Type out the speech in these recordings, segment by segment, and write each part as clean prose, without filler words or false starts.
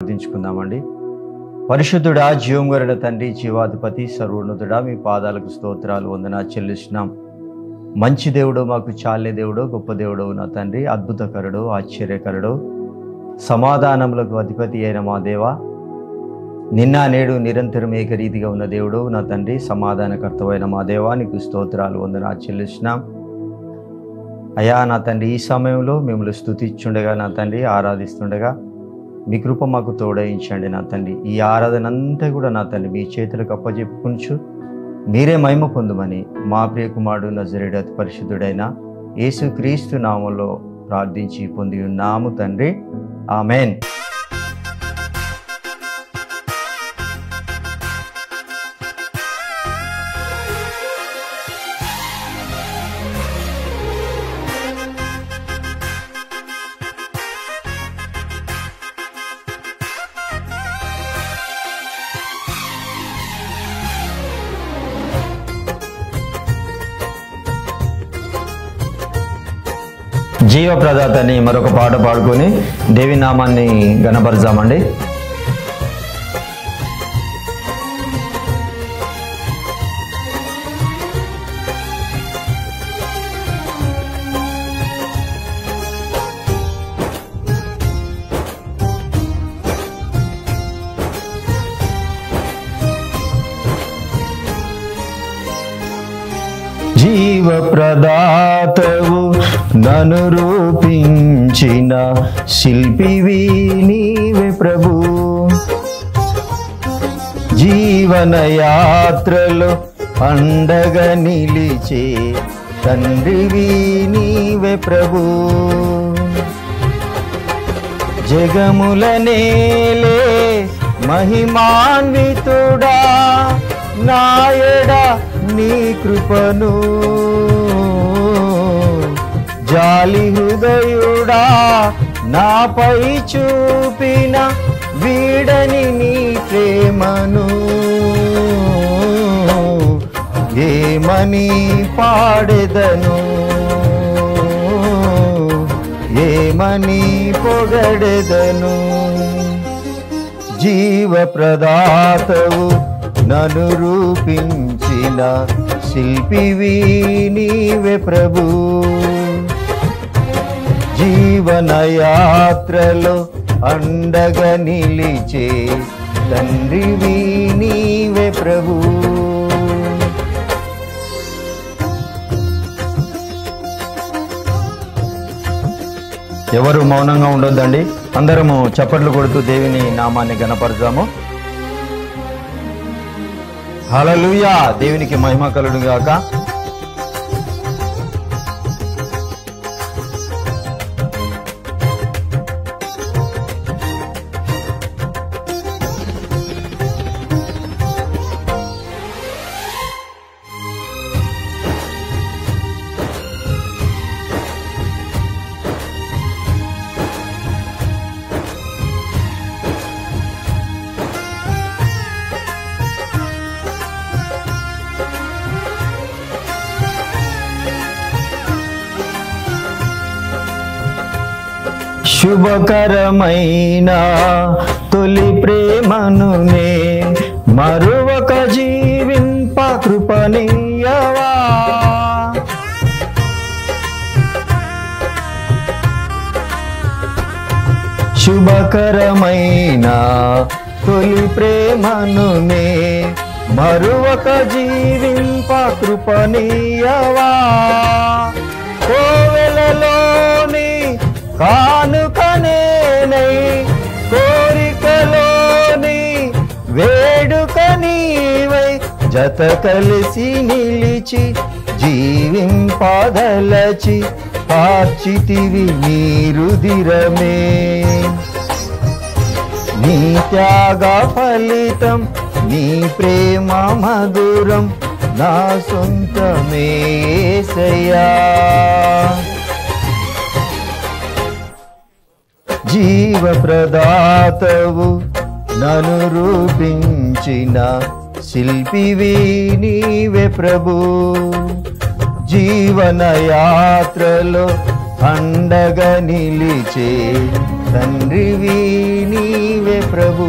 ప్రార్థించుకుందామండి. పరిశుద్ధుడా, జీవంగరుడ తండ్రి, జీవాధిపతి, సర్వోన్నతుడా, మీ పాదాలకు స్తోత్రాలు వందనాలు చెల్లిస్తున్నాం. మంచి దేవుడు, మాకు చాలే దేవుడు, గొప్ప దేవుడు నా తండ్రి, అద్భుతకరుడు, ఆశ్చర్యకరుడు, సమాధానములకు అధిపతి అయిన మా దేవ, నిన్న నేడు నిరంతరం ఏకరీతిగా ఉన్న దేవుడు నా తండ్రి, సమాధానకర్తమైన మా దేవా, నీకు స్తోత్రాలు వందనాలు చెల్లిస్తున్నాం. అయ్యా నా తండ్రి, ఈ సమయంలో మిమ్మల్ని స్తుతించుండగా నా తండ్రి, ఆరాధిస్తుండగా మీ కృప మాకు తోడయించండి నా తండ్రి. ఈ ఆరాధన అంతా కూడా నా తండ్రి మీ చేతులకు అప్పచెప్పుకుంటూ మీరే మహిమ పొందుమని మా ప్రియ కుమారుడు నజరేయుడు అతి పరిశుద్ధుడైన యేసుక్రీస్తు నామములో ప్రార్థించి పొంది ఉన్నాము తండ్రి, ఆమేన్. జీవప్రదాతని మరొక పాట పాడుకొని దేవి నామాన్ని గణపరచామండి. జీవప్రదాతవు నన్ను రూపించిన శిల్పివి నీవే ప్రభు, జీవన యాత్రలో అండగా నిలిచే తండ్రివి నీవే ప్రభు, జగముల నేలే మహిమాన్వితుడా, నాయడ నీ కృపను జాలి హృదయుడా నాపై చూపిన వీడని నీ ప్రేమను ఏమని పాడెదను, ఏమని పొగడెదను. జీవప్రదాతవు నన్ను రూపించిన శిల్పివి నీవే ప్రభు, జీవన యాత్రలో అండగా నిలిచే తండ్రివి నీవే ప్రభు. ఎవరు మౌనంగా ఉండొద్దండి, అందరము చప్పట్లు కొడుతూ దేవుని నామాన్ని గణపరచాము. హల్లెలూయా, దేవునికి మహిమ కలుగును గాక. శుభకరమైన తొలి ప్రేమను నే మరువక జీవింప కృపనీయవా, శుభకరమైన తొలి ప్రేమను నే మరువక జీవింప కృపనీయవా, కోవెలలోని కానుకనేనై కోరికలోని వేడుక నీవై జత కలిసి నిలిచి జీవింపదలచి పార్చితివి నీ రుధిరమే, నీ త్యాగ ఫలితం నీ ప్రేమ మధురం నా సొంతమే యేసయ్యా. జీవప్రదాతవు నన్ను రూపించిన శిల్పివి నీవే ప్రభు, జీవన యాత్రలో అండగా నిలిచే తండ్రివి నీవే ప్రభు.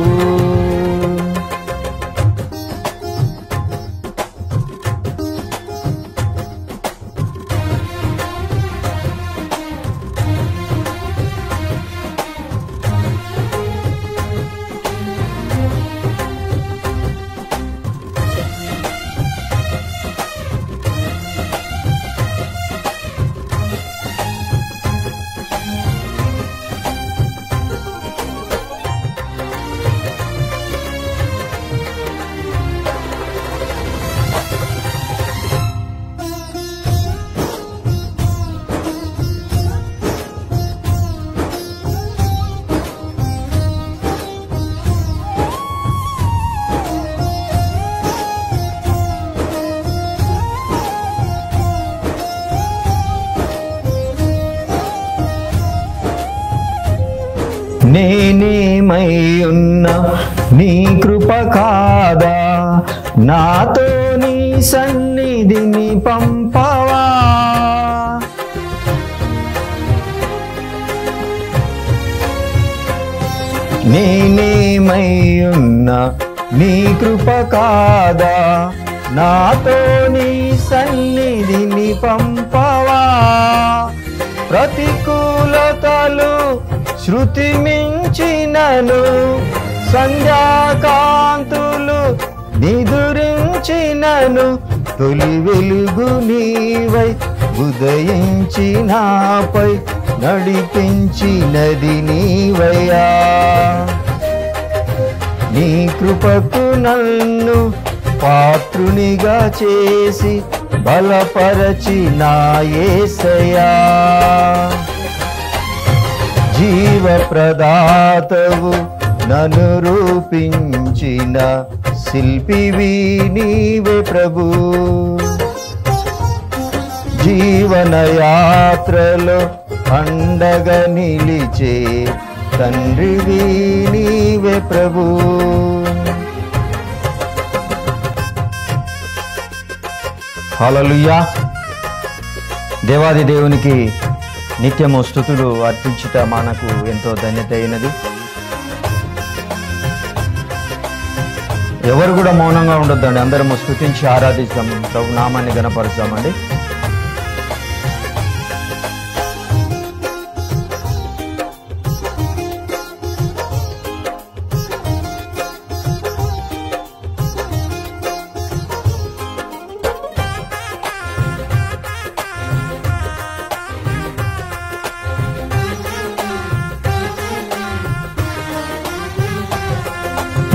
నేనేమై ఉన్నా నీ కృప కాదా, నాతో నీ సన్నిధిని పంపవా. నేనేమై ఉన్నా నీ కృప కాదా, నాతో నీ సన్నిధిని పంపవా. ప్రతికూలతలు శృతి మించినను, సంధ్యాకాంతులు నిదురించినను, తొలి వెలుగు నీవై ఉదయించి నాపై నడిపించినది నీవయ్యా. నీ కృపకు నన్ను పాత్రునిగా చేసి బలపరచి నా యేసయ్యా. జీవ ప్రదాతవు నన్ను రూపించిన శిల్పివి నీవే ప్రభు. జీవన యాత్రలో అండగా నిలిచే తండ్రివి నీవే ప్రభు. హల్లెలూయా. దేవాది దేవునికి నిత్యము స్తుతులు అర్పించుట మనకు ఎంతో ధన్యత అయినది. ఎవరు కూడా మౌనంగా ఉండొద్దండి, అందరము స్తుతించి ఆరాధిస్తాం, ప్రభు నామాన్ని ఘనపరుస్తామండి.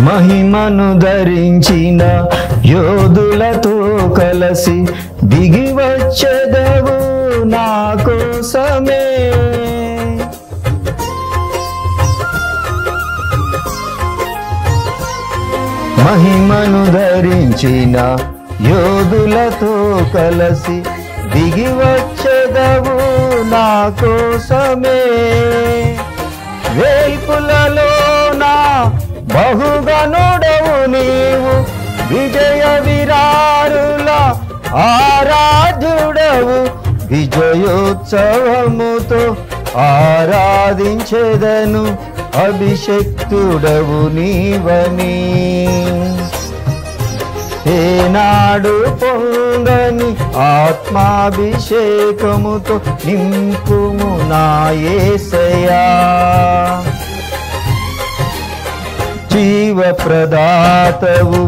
మహిమను ధరించిన యోధులతో కలసి దిగి వచ్చెదవు నా కోసమే. మహిమను ధరించిన యోధులతో కలసి దిగి వచ్చెదవు నా కోసమే. వేల్పులలో నా బహుగనుడవు నీవు, విజయ విరారుల ఆరాధ్యుడవు. విజయోత్సవముతో ఆరాధించెదను, అభిషక్తుడవు నీవని. ఏనాడు పొంగని ఆత్మాభిషేకముతో నింపుము నా యేసయ్యా. జీవ ప్రదాతవు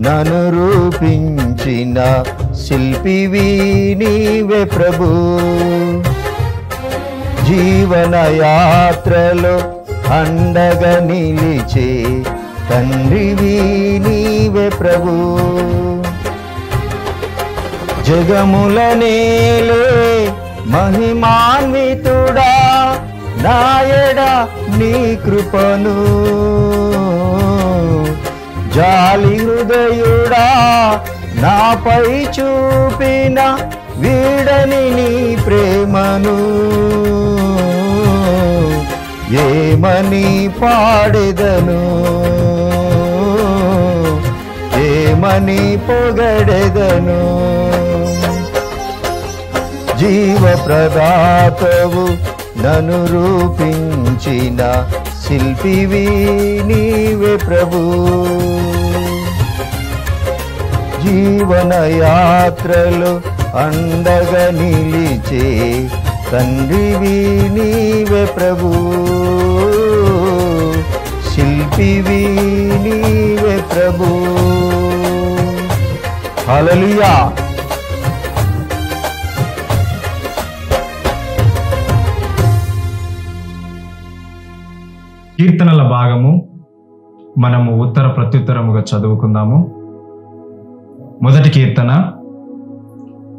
నన్ను రూపించిన శిల్పివి నీవే ప్రభు. జీవన యాత్రలో అండగా నిలిచే తండ్రివి నీవే ప్రభు. జగముల నేలే మహిమాన్వితుడా, నాయడ నీ కృపను జాలి హృదయుడా నాపై చూపిన వీడని నీ ప్రేమను ఏమని పాడెదను, ఏమని పొగడెదను. జీవ ప్రదాతవు నన్ను రూపించిన శిల్పివి నీవే ప్రభు. జీవన యాత్రలో అండగా నిలిచే తండ్రివి నీవే ప్రభు. శిల్పివి నీవే ప్రభు. హల్లెలూయా. కీర్తనల భాగము మనము ఉత్తర ప్రత్యుత్తరముగా చదువుకుందాము. మొదటి కీర్తన,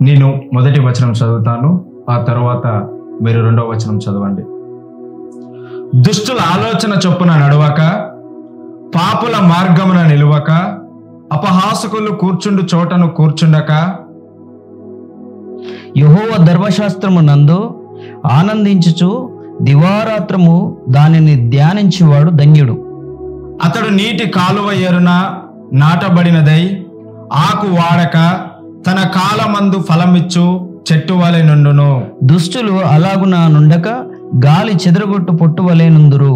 నేను మొదటి వచనం చదువుతాను, ఆ తర్వాత మీరు రెండవ వచనం చదవండి. దుష్టుల ఆలోచన చొప్పున నడవక, పాపుల మార్గమున నిలువక, అపహాసకులు కూర్చుండు చోటను కూర్చుండక, యెహోవా ధర్మశాస్త్రము నందు ఆనందించుచు దివారాత్రము దానిని ధ్యానించువాడు ధన్యుడు. అతడు నీటి కాలువ ఎరున నాటబడినదై ఆకు వాడక తన కాలమందు ఫలమిచ్చు చెట్టు వలె నుండును. దుష్టులు అలాగున నుండక గాలి చెదరగొట్టు పొట్టు వలె నుందురు.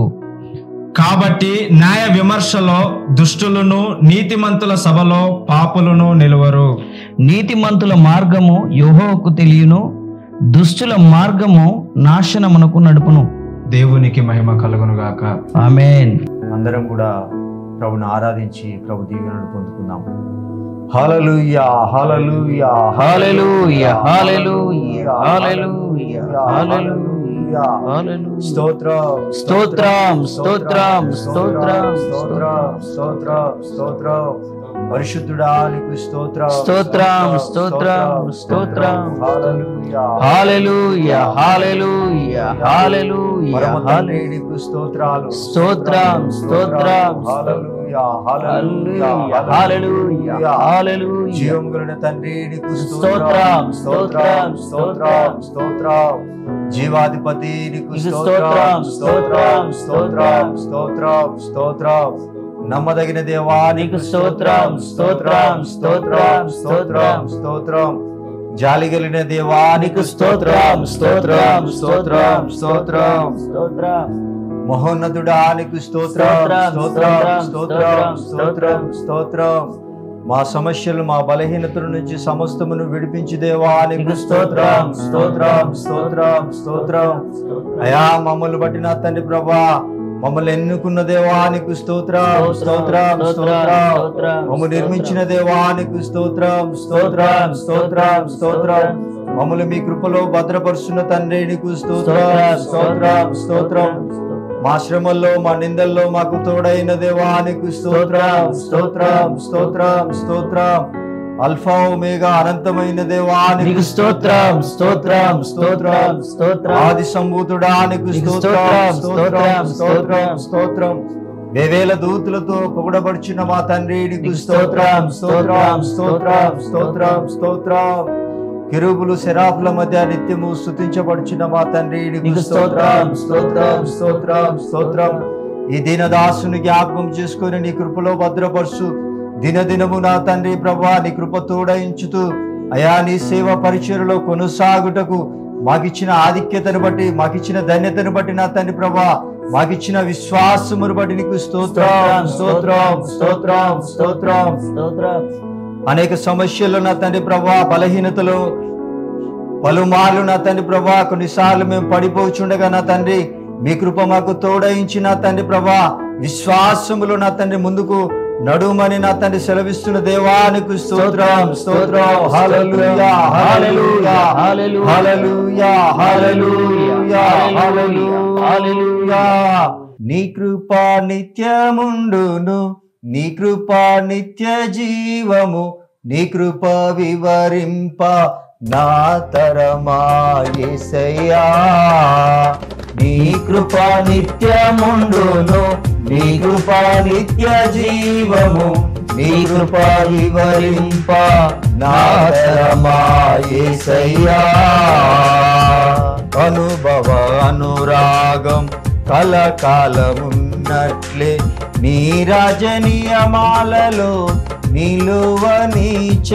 కాబట్టి న్యాయ విమర్శలో దుష్టులను, నీతిమంతుల సభలో పాపులను నిలువరు. నీతిమంతుల మార్గము యెహోవాకు తెలియను, దుష్టుల మార్గము నాశనమునకు నడుపును. దేవునికి మహిమ కలుగును గాక. ఆమేన్. అందరం కూడా ప్రభుని ఆరాధించి ప్రభు దీవెనలు పొందుకుందాం. హల్లెలూయా, హల్లెలూయా, హల్లెలూయా, హల్లెలూయా, హల్లెలూయా, హల్లెలూయా, హల్లెలూయా. స్తోత్రం, స్తోత్రం, స్తోత్రం, స్తోత్రం, స్తోత్రం, స్తోత్రం, స్తోత్రం. పరిశుద్ధుడా నీకు స్తోత్రం, స్తోత్రం, స్తోత్రం, స్తోత్రం. హల్లెలూయా, హల్లెలూయా, హల్లెలూయా, హల్లెలూయా, పరమతండ్రి నీకు స్తోత్రాలు. స్తోత్రం, స్తోత్రం, హల్లెలూయా, హల్లెలూయా, హల్లెలూయా, హల్లెలూయా. జీవం కలిగిన తండ్రి నీకు స్తోత్రం, స్తోత్రం, స్తోత్రం, స్తోత్రం. జీవాధిపతి నీకు స్తోత్రం, స్తోత్రం, స్తోత్రం, స్తోత్రం, స్తోత్రం. నమ్మదగిన దేవా నీకు స్తోత్రం, స్తోత్రం, స్తోత్రం, స్తోత్రం, స్తోత్రం. జాలి కలిగిన దేవా నీకు స్తోత్రం, స్తోత్రం, స్తోత్రం, స్తోత్రం. స్తోత్రం. మహోన్నతుడా నీకు స్తోత్రం, స్తోత్రం, స్తోత్రం, స్తోత్రం, స్తోత్రం. మా సమస్యలు, మా బలహీనతల నుంచి సమస్తమును విడిపించి దేవా నీకు స్తోత్రం, స్తోత్రం, స్తోత్రం, స్తోత్రం. అయా మమ్మల్ని బట్టిన తండ్రి ప్రభా, మమ్మల్ని ఎన్నుకున్న దేవానికి స్తోత్రం, స్తోత్రం, స్తోత్రం. మమ్మల్ని నిర్మించిన దేవానికి స్తోత్రం, స్తోత్రం, స్తోత్రం, స్తోత్రం. మమ్మల్ని మీ కృపలో భద్రపరుస్తున్న తండ్రి నీకు స్తోత్రం, స్తోత్రం, స్తోత్రం. మా శ్రమల్లో, మా నిందల్లో మాకు తోడైన దేవానికి స్తోత్రం, స్తోత్రం, స్తోత్రం, స్తోత్రం. అల్ఫా ఒమేగా అనంతమైన దేవానికి స్తోత్రం, స్తోత్రం, స్తోత్రం, స్తోత్రం. ఆది సంభూతుడానికి స్తోత్రం, స్తోత్రం, స్తోత్రం, స్తోత్రం. వేవేల దూతులతో పొగడబడుచున్న మా తండ్రి నీకు స్తోత్రం, స్తోత్రం, స్తోత్రం, స్తోత్రం, స్తోత్రం. కెరూబులు సెరాఫుల మధ్య నిత్యము స్తుతించబడుచున్న మా తండ్రి నీకు స్తోత్రం, స్తోత్రం, స్తోత్రం, స్తోత్రం. ఈ దీనదాసుని జ్ఞాపకం చేసుకొని నీ కృపలో భద్రపరుచు. దినదినము నా తండ్రి ప్రభా నీ కృప తోడయించుతూ అయా నీ సేవ పరిచర్యలో కొనసాగుటకు మాకిచ్చిన ఆధిక్యతను బట్టి, మాకిచ్చిన ధన్యతను బట్టి నా తండ్రి ప్రభా, మాకిచ్చిన విశ్వాసమును బట్టి నీకు స్తోత్రం, స్తోత్రం, స్తోత్రం, స్తోత్రం, స్తోత్రం. అనేక సమస్యలు నా తండ్రి ప్రభా, బలహీనతలు పలుమార్లు నా తండ్రి ప్రభా, కొన్నిసార్లు మేము పడిపోచుండగా నా తండ్రి మీ కృప మాకు తోడయించి నా తండ్రి ప్రభా, విశ్వాసములు నా తండ్రి ముందుకు నడుమని నా తండ్రి సెలవిస్తున్న దేవానికి స్తోత్రం, స్తోత్రం. హల్లెలూయా, హల్లెలూయా, హల్లెలూయా, హల్లెలూయా, హల్లెలూయా. నీ కృప నిత్యముండును, నీ కృప నిత్య జీవము, నీ కృప వివరింప నా తరమా యేసయ్యా. నీ కృప నిత్యముండును, నీ కృప నిత్య జీవము, నీ కృప వివరింప నా తరమా యేసయ్యా. అనుభవ అనురాగం కలకాలమున్నట్లే నీ రాజనీయమాలలో నిలువనిచావు.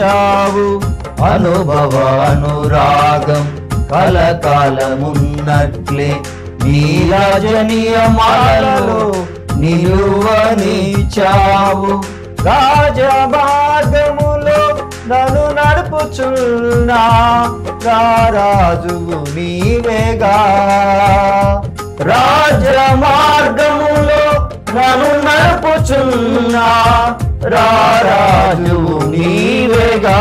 అనుభవ అనురాగం కలకాలమున్నట్లే నీ రాజనీయమాలలో నిలువనిచ్చావు. రాజమార్గములో నన్ను నడుపుచున్నా రాజువు నీవేగా. రాజమార్గములో నన్ను నడుపుచున్నా రాజువు నీవేగా.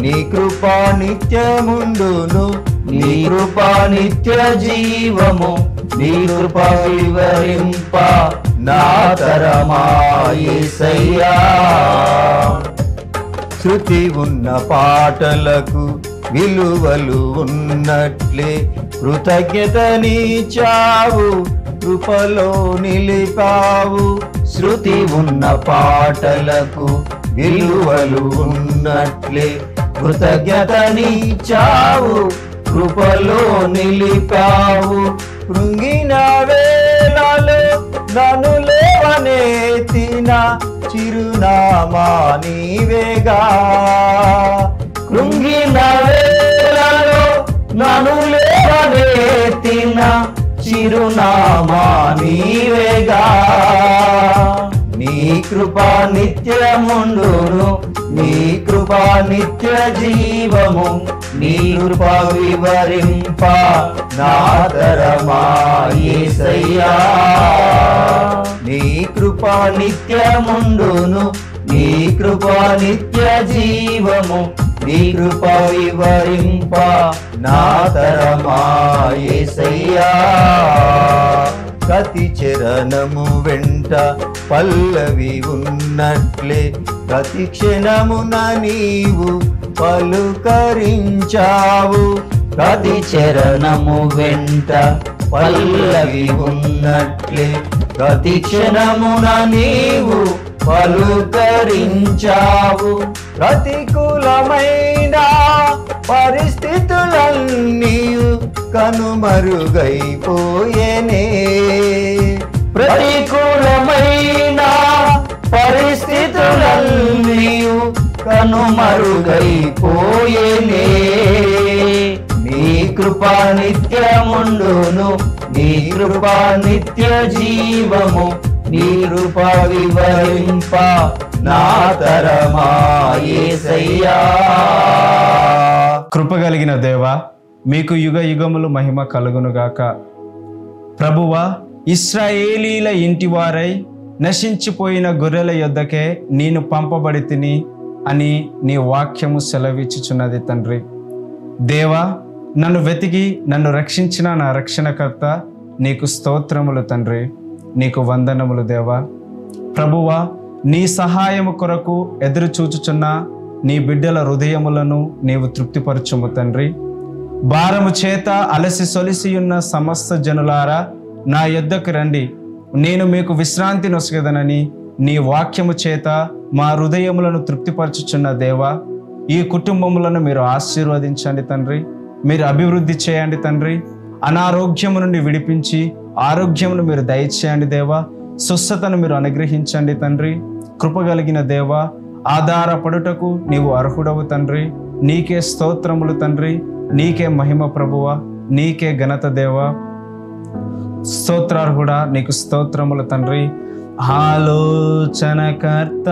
నీ కృపా నిత్యముండును, నీ కృపా నిత్య జీవము, నీ కృప వివరింప నా తరమా యేసయ్యా. శృతి ఉన్న పాటలకు విలువలు ఉన్నట్లే కృతజ్ఞతనిచ్చావు, కృపలో నిలిపావు. శృతి ఉన్న పాటలకు విలువలు ఉన్నట్లే కృతజ్ఞతనిచ్చావు, కృపలో నిలిపావు. కృంగిన వేళలో నన్ను లేవనెత్తిన చిరునామా నీవేగా. కృంగిన వేళలో నన్ను లేవనెత్తిన చిరునామా నీవేగా. నీ కృపా నిత్యముండును, నీ కృపా నిత్య జీవము, నీ కృప వివరింప నా తరమా యేసయ్యా. నీ కృపా నిత్యముండును, నీ కృపా నిత్య జీవము, నీ కృప వివరింప నా తరమా యేసయ్యా. ప్రతి చరణము వెంట పల్లవి ఉన్నట్లే ప్రతి క్షణమున నీవు పలుకరించావు. ప్రతి చరణము వెంట పల్లవి ఉన్నట్లే ప్రతి క్షణమున నీవు పలుకరించావు. ప్రతికూలమైన పరిస్థితులన్నీ కనుమరుగైపోయేనే. ప్రతికూలమైన పరిస్థితులన్నీ కనుమరుగైపోయేనే. నీ కృపా నిత్యముండును, నీ కృపా నిత్య జీవము, నీ కృప వివరింప నా తరమా యేసయ్యా. కృప కలిగిన దేవా, మీకు యుగ యుగములు మహిమ కలుగునుగాక. ప్రభువా, ఇశ్రాయేలీల ఇంటివారై నశించిపోయిన గొర్రెల యొద్దకే నేను పంపబడి తిని అని నీ వాక్యము సెలవిచ్చుచున్నది తండ్రి. దేవా, నన్ను వెతికి నన్ను రక్షించిన నా రక్షణకర్త నీకు స్తోత్రములు తండ్రి, నీకు వందనములు దేవా. ప్రభువా, నీ సహాయము కొరకు ఎదురు చూచుచున్న నీ బిడ్డల హృదయములను నీవు తృప్తిపరచుము తండ్రి. భారము చేత అలసి సొలిసి ఉన్న సమస్త జనులారా నా యొద్దకు రండి, నేను మీకు విశ్రాంతి నొసగదనని నీ వాక్యము చేత మా హృదయములను తృప్తిపరచుచున్న దేవా, ఈ కుటుంబములను మీరు ఆశీర్వదించండి తండ్రి, మీరు అభివృద్ధి చేయండి తండ్రి. అనారోగ్యము నుండి విడిపించి ఆరోగ్యమును మీరు దయచేయండి దేవా. స్వస్థతను మీరు అనుగ్రహించండి తండ్రి. కృపగలిగిన దేవా, ఆధారపడుటకు నీవు అర్హుడవు తండ్రి. నీకే స్తోత్రములు తండ్రి, నీకే మహిమ ప్రభువా, నీకే ఘనత దేవా. స్తోత్రార్హుడా, నీకు స్తోత్రములు తండ్రి. ఆలోచనకర్త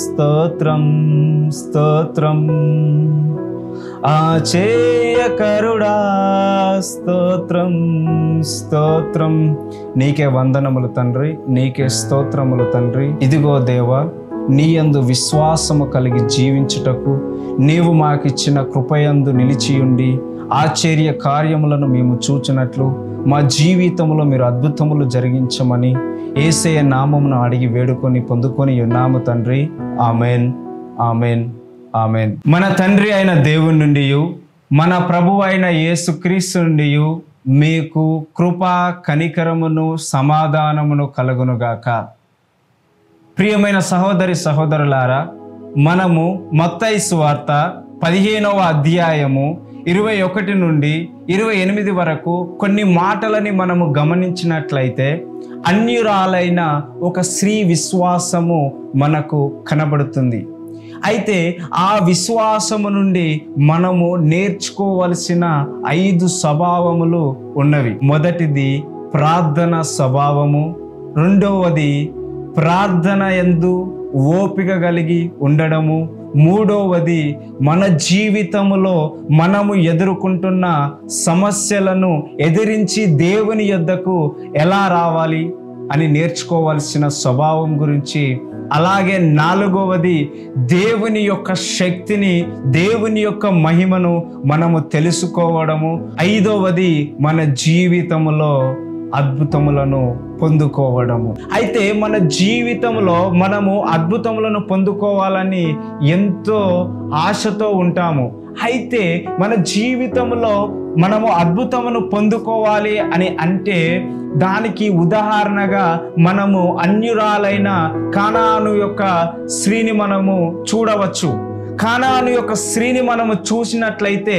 స్తోత్రం స్తోత్రం, ఆచేయకరుడా స్తోత్రం స్తోత్రం. నీకే వందనములు తండ్రి, నీకే స్తోత్రములు తండ్రి. ఇదిగో దేవా, నీ యందు విశ్వాసము కలిగి జీవించుటకు నీవు మాకిచ్చిన కృపయందు నిలిచియుండి ఆశ్చర్య కార్యములను మేము చూచినట్లు మా జీవితంలో మీరు అద్భుతములు జరిగించమని యేసయ్య నామమును అడిగి వేడుకొని పొందుకొని ఉన్నాము తండ్రి. Amen, amen, amen. మన తండ్రి అయిన దేవుని నుండి, మన ప్రభువు అయిన యేసుక్రీస్తు నుండి మీకు కృప, కనికరమును, సమాధానమును కలుగునుగాక. ప్రియమైన సహోదరి సహోదరులారా, మనము మత్తయి సువార్త 15వ అధ్యాయము 21 నుండి 28 వరకు కొన్ని మాటలని మనము గమనించినట్లయితే అన్యురాలైన ఒక స్త్రీ విశ్వాసము మనకు కనబడుతుంది. అయితే ఆ విశ్వాసము నుండి మనము నేర్చుకోవలసిన 5 స్వభావములు ఉన్నవి. మొదటిది ప్రార్థన స్వభావము, రెండవది ప్రార్థన యందు ఓపిక కలిగి ఉండడము, మూడవది మన జీవితంలో మనము ఎదుర్కొంటున్న సమస్యలను ఎదిరించి దేవుని యొద్దకు ఎలా రావాలి అని నేర్చుకోవాల్సిన స్వభావం గురించి, అలాగే 4వది దేవుని యొక్క శక్తిని, దేవుని యొక్క మహిమను మనము తెలుసుకోవడము, 5వది మన జీవితంలో అద్భుతములను పొందుకోవడము. అయితే మన జీవితంలో మనము అద్భుతములను పొందుకోవాలని ఎంతో ఆశతో ఉంటాము. అయితే మన జీవితంలో మనము అద్భుతమును పొందుకోవాలి అని అంటే దానికి ఉదాహరణగా మనము అన్యురాలైన కానాను యొక్క స్త్రీని మనము చూడవచ్చు. కానాను యొక్క స్త్రీని మనము చూసినట్లయితే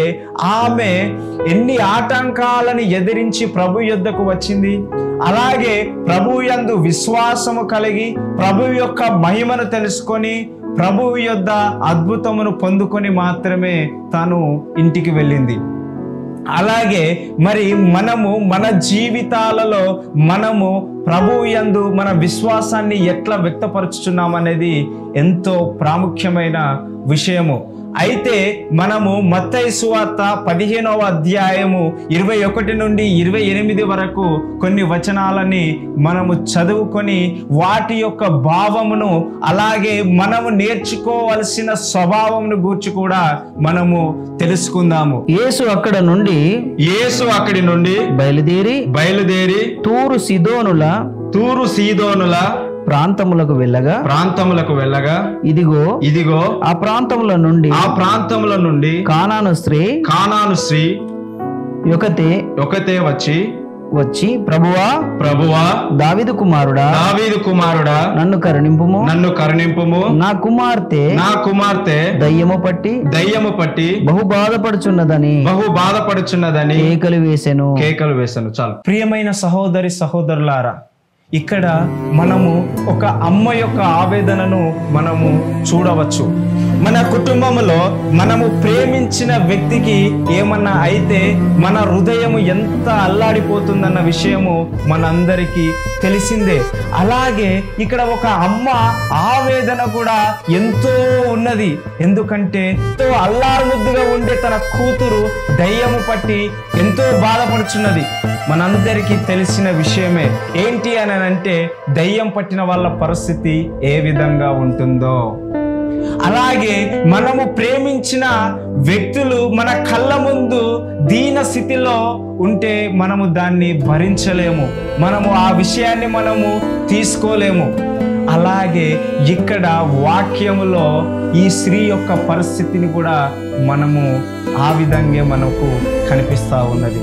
ఆమె ఎన్ని ఆటంకాలను ఎదిరించి ప్రభు యొద్దకు వచ్చింది. అలాగే ప్రభు యందు విశ్వాసము కలిగి ప్రభు యొక్క మహిమను తెలుసుకొని ప్రభు యొద్ద అద్భుతమును పొందుకొని మాత్రమే తాను ఇంటికి వెళ్ళింది. అలాగే మరి మనము మన జీవితాలలో మనము ప్రభువు యందు మన విశ్వాసాన్ని ఎట్లా వ్యక్తపరుచుచున్నాం అనేది ఎంతో ప్రాముఖ్యమైన విషయము. అయితే మనము మత్తయి సువార్త 15వ అధ్యాయము 21 నుండి 28 వరకు కొన్ని వచనాలని మనము చదువుకొని వాటి యొక్క భావమును అలాగే మనము నేర్చుకోవలసిన స్వభావమును గూర్చి కూడా మనము తెలుసుకుందాము. యేసు అక్కడి నుండి బయలుదేరి తూరు సీదోనుల ప్రాంతములకు వెళ్ళగా ఇదిగో ఆ ప్రాంతముల నుండి కానాను స్త్రీ ఒకతే వచ్చి ప్రభువా దావీదు కుమారుడా నన్ను కరుణింపుము, నా కుమార్తె దయ్యము పట్టి బహు బాధపడుచున్నదని కేకలు వేసెను. చాలు. ప్రియమైన సహోదరి సహోదరులారా, ఇక్కడ మనము ఒక అమ్మ యొక్క ఆవేదనను మనము చూడవచ్చు. మన కుటుంబంలో మనము ప్రేమించిన వ్యక్తికి ఏమన్నా అయితే మన హృదయము ఎంత అల్లాడిపోతుందన్న విషయము మనందరికీ తెలిసిందే. అలాగే ఇక్కడ ఒక అమ్మ ఆవేదన కూడా ఎంతో ఉన్నది. ఎందుకంటే ఎంతో అల్లారుముద్దుగా ఉండే తన కూతురు దయ్యము పట్టి ఎంతో బాధపడుచున్నది. మనందరికీ తెలిసిన విషయమే. ఏంటి అని అంటే దయ్యం పట్టిన వాళ్ళ పరిస్థితి ఏ విధంగా ఉంటుందో. అలాగే మనము ప్రేమించిన వ్యక్తులు మన కళ్ళ ముందు దీన స్థితిలో ఉంటే మనము దాన్ని భరించలేము, మనము ఆ విషయాన్ని మనము తీసుకోలేము. అలాగే ఇక్కడ వాక్యములో ఈ స్త్రీ యొక్క పరిస్థితిని కూడా మనము ఆ విధంగా మనకు కనిపిస్తూ ఉన్నది.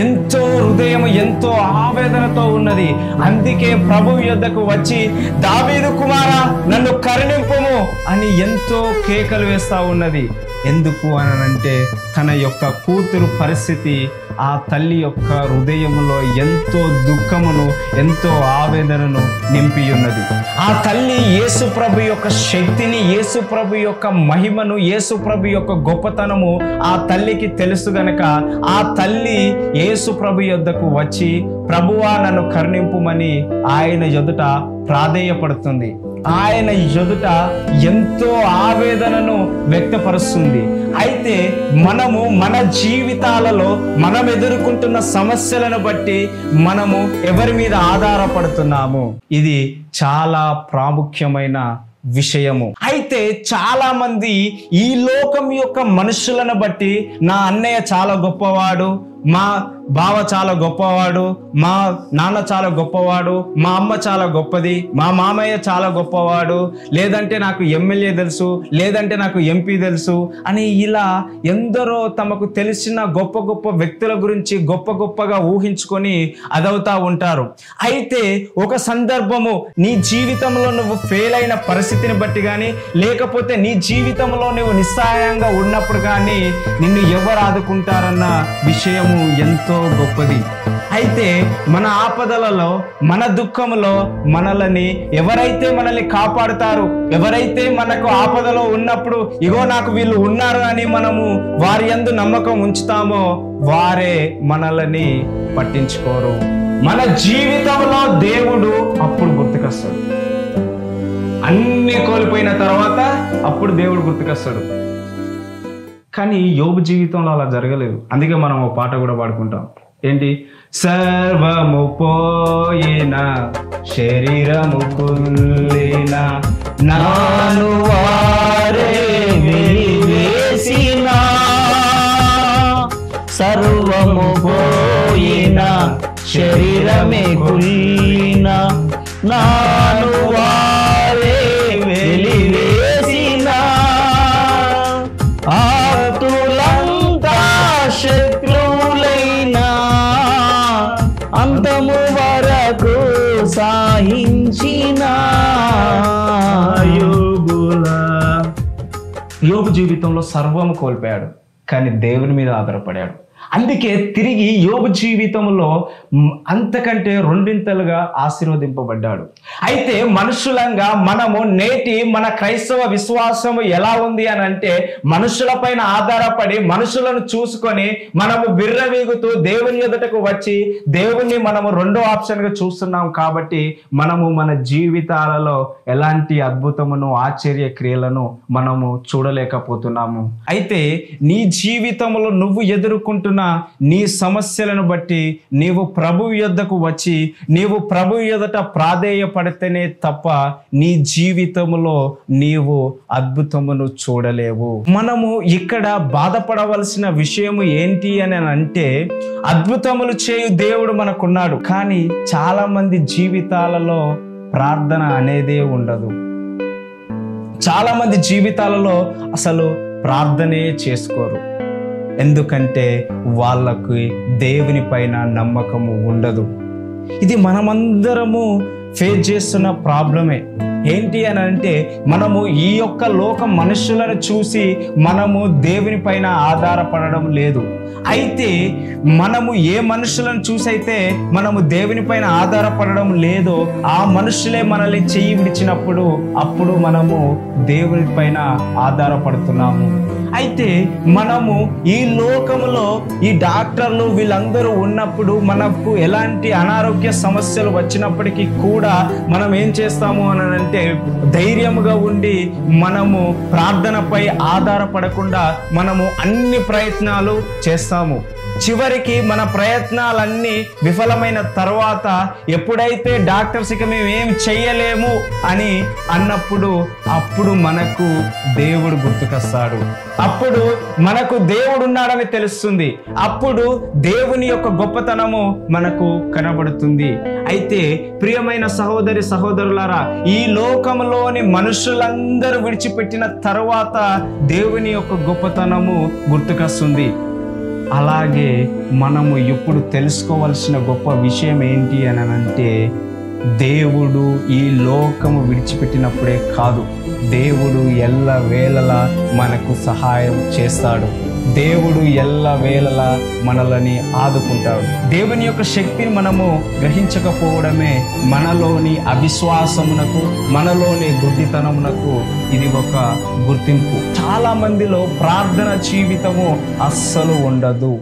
ఎంతో హృదయం ఎంతో ఆవేదనతో ఉన్నది. అందుకే ప్రభు యొద్దకు వచ్చి దావీదు కుమారా నన్ను కరుణింపుము అని ఎంతో కేకలు వేస్తా ఉన్నది. ఎందుకు అనంటే తన యొక్క కూతురు పరిస్థితి ఆ తల్లి యొక్క హృదయములో ఎంతో దుఃఖమును ఎంతో ఆవేదనను నింపి ఉన్నది. ఆ తల్లి యేసు ప్రభు యొక్క శక్తిని, యేసు ప్రభు యొక్క మహిమను, యేసు ప్రభు యొక్క గొప్పతనము ఆ తల్లికి తెలుసు గనక ఆ తల్లి యేసు ప్రభు యొద్దకు వచ్చి ప్రభువా నన్ను కరుణింపుమని ఆయన ఎదుట ప్రాధేయపడుతుంది. ఆయన ఎదుట ఎంతో ఆవేదనను వ్యక్తపరుస్తుంది. అయితే మనము మన జీవితాలలో మనం ఎదుర్కొంటున్న సమస్యలను బట్టి మనము ఎవరి మీద ఆధారపడుతున్నాము, ఇది చాలా ప్రాముఖ్యమైన విషయము. అయితే చాలా మంది ఈ లోకం యొక్క మనుషులను బట్టి నా అన్నయ్య చాలా గొప్పవాడు, మా బావ చాలా గొప్పవాడు, మా నాన్న చాలా గొప్పవాడు, మా అమ్మ చాలా గొప్పది, మా మామయ్య చాలా గొప్పవాడు, లేదంటే నాకు ఎమ్మెల్యే తెలుసు, లేదంటే నాకు ఎంపీ తెలుసు అని ఇలా ఎందరో తమకు తెలిసిన గొప్ప గొప్ప వ్యక్తుల గురించి గొప్పగా ఊహించుకొని అదవుతా ఉంటారు. అయితే ఒక సందర్భము నీ జీవితంలో నువ్వు ఫెయిల్ అయిన పరిస్థితిని బట్టి కానీ లేకపోతే నీ జీవితంలో నువ్వు నిస్సహాయంగా ఉన్నప్పుడు కానీ నిన్ను ఎవరు ఆదుకుంటారన్న విషయము ఎంతో ఎంతో గొప్పది. అయితే మన ఆపదలలో, మన దుఃఖములో మనల్ని ఎవరైతే మనల్ని కాపాడుతారు, ఎవరైతే మనకు ఆపదలో ఉన్నప్పుడు ఇగో నాకు వీళ్ళు ఉన్నారు అని మనము వారి యందు నమ్మకం ఉంచుతామో వారే మనల్ని పట్టించుకోరు. మన జీవితంలో దేవుడు అప్పుడు గుర్తుకొస్తాడు. అన్ని కోల్పోయిన తర్వాత అప్పుడు దేవుడు గుర్తుకొస్తాడు. కానీ యోబు జీవితంలో అలా జరగలేదు. అందుకే మనం ఒక పాట కూడా పాడుకుంటాం. ఏంటి? సర్వము పోయిన శరీరము కుల్లిన నాను వారే వెలివేసిన, సర్వము పోయిన శరీరమే కుల్లిన నాను వారే వెలివేసిన, ఆతులంతా శత్రువులైనా అంతము వరకు సాహించిన. యోబు జీవితంలో సర్వము కోల్పోయాడు, కానీ దేవుని మీద ఆధారపడాడు. అందుకే తిరిగి యోబు జీవితంలో అంతకంటే రెండింతలుగా ఆశీర్వదింపబడ్డాడు. అయితే మనుషులంగా మనము నేటి మన క్రైస్తవ విశ్వాసము ఎలా ఉంది అని అంటే, మనుషులపైన ఆధారపడి మనుషులను చూసుకొని మనము విర్రవీగుతూ దేవుని ఎదుటకు వచ్చి దేవుణ్ణి మనము రెండో ఆప్షన్గా చూస్తున్నాం. కాబట్టి మనము మన జీవితాలలో ఎలాంటి అద్భుతమును, ఆశ్చర్య క్రియలను మనము చూడలేకపోతున్నాము. అయితే నీ జీవితంలో నువ్వు ఎదుర్కొంటున్న నీ సమస్యలను బట్టి నీవు ప్రభు యొద్దకు వచ్చి నీవు ప్రభు ఎదుట ప్రాధేయపడితేనే తప్ప నీ జీవితంలో నీవు అద్భుతమును చూడలేవు. మనము ఇక్కడ బాధపడవలసిన విషయము ఏంటి అని అంటే, అద్భుతములు చేయు దేవుడు మనకున్నాడు, కానీ చాలా మంది జీవితాలలో ప్రార్థన అనేదే ఉండదు. చాలా మంది జీవితాలలో అసలు ప్రార్థనే చేసుకోరు. ఎందుకంటే వాళ్ళకు దేవుని పైన నమ్మకము ఉండదు. ఇది మనమందరము ఫేస్ చేస్తున్న ప్రాబ్లమే. ఏంటి అని అంటే, మనము ఈ యొక్క లోక మనుషులను చూసి మనము దేవుని పైన ఆధారపడడం లేదు. అయితే మనము ఏ మనుషులను చూసైతే మనము దేవుని పైన ఆధారపడడం లేదో ఆ మనుషులే మనల్ని చెయ్యి విడిచినప్పుడు అప్పుడు మనము దేవుని పైన ఆధారపడుతున్నాము. అయితే మనము ఈ లోకములో ఈ డాక్టర్లు వీళ్ళందరూ ఉన్నప్పుడు మనకు ఎలాంటి అనారోగ్య సమస్యలు వచ్చినప్పటికీ కూడా మనం ఏం చేస్తాము అని అంటే, ధైర్యముగా ఉండి మనము ప్రార్థనపై ఆధారపడకుండా మనము అన్ని ప్రయత్నాలు చేస్తాము. చివరికి మన ప్రయత్నాలన్నీ విఫలమైన తర్వాత ఎప్పుడైతే డాక్టర్స్ ఇక మేము ఏం చెయ్యలేము అని అన్నప్పుడు అప్పుడు మనకు దేవుడు గుర్తుకొస్తాడు. అప్పుడు మనకు దేవుడు ఉన్నాడని తెలుస్తుంది. అప్పుడు దేవుని యొక్క గొప్పతనము మనకు కనబడుతుంది. అయితే ప్రియమైన సహోదరి సహోదరులారా, ఈ లోకంలోని మనుషులందరూ విడిచిపెట్టిన తర్వాత దేవుని యొక్క గొప్పతనము గుర్తుకొస్తుంది. అలాగే మనము ఎప్పుడు తెలుసుకోవాల్సిన గొప్ప విషయం ఏంటి అని అంటే, దేవుడు ఈ లోకము విడిచిపెట్టినప్పుడే కాదు, దేవుడు ఎల్లవేళలా మనకు సహాయం చేస్తాడు. దేవుడు ఎల్లవేళలా మనల్ని ఆదుకుంటాడు. దేవుని యొక్క శక్తిని మనము గ్రహించకపోవడమే మనలోని అవిశ్వాసమునకు, మనలోని గుడ్డితనమునకు ఇది ఒక గుర్తింపు. చాలా మందిలో ప్రార్థన జీవితము అస్సలు ఉండదు.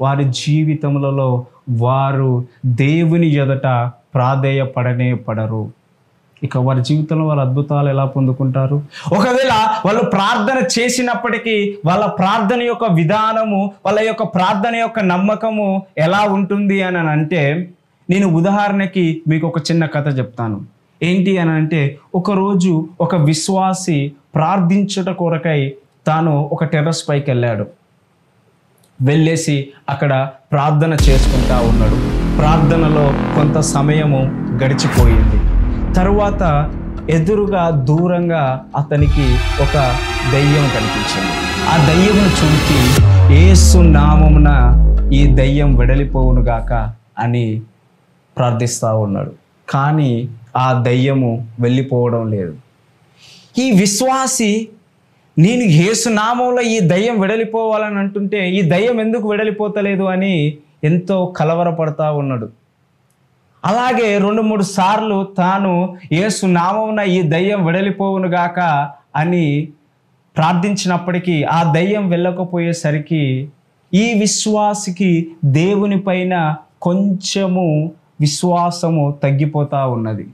వారి జీవితములలో వారు దేవుని ఎదుట ప్రాధేయపడనే పడరు. ఇక వారి జీవితంలో వాళ్ళ అద్భుతాలు ఎలా పొందుకుంటారు? ఒకవేళ వాళ్ళు ప్రార్థన చేసినప్పటికీ వాళ్ళ ప్రార్థన యొక్క విధానము, వాళ్ళ యొక్క ప్రార్థన యొక్క నమ్మకము ఎలా ఉంటుంది అని అంటే, నేను ఉదాహరణకి మీకు ఒక చిన్న కథ చెప్తాను. ఏంటి అని అంటే, ఒకరోజు ఒక విశ్వాసి ప్రార్థించుట కొరకై తాను ఒక టెర్రస్ పైకి వెళ్ళాడు. వెళ్ళేసి అక్కడ ప్రార్థన చేసుకుంటా ఉన్నాడు. ప్రార్థనలో కొంత సమయము గడిచిపోయింది. తరువాత ఎదురుగా దూరంగా అతనికి ఒక దయ్యం కనిపించింది. ఆ దయ్యమును చూసి, యేసు నామమున ఈ దయ్యం వెడలిపోవునుగాక అని ప్రార్థిస్తూ ఉన్నాడు. కానీ ఆ దయ్యము వెళ్ళిపోవడం లేదు. ఈ విశ్వాసి, నేను యేసు నామంలో ఈ దయ్యం వెడలిపోవాలని అంటుంటే ఈ దయ్యం ఎందుకు వెడలిపోతలేదు అని ఎంతో కలవరపడతా ఉన్నాడు. అలాగే 2-3 సార్లు తాను యేసు నామమున ఈ దయ్యం వెడలిపోవును గాక అని ప్రార్థించినప్పటికీ ఆ దయ్యం వెళ్ళకపోయేసరికి ఈ విశ్వాసికి దేవుని పైన కొంచెము విశ్వాసము తగ్గిపోతా ఉన్నది.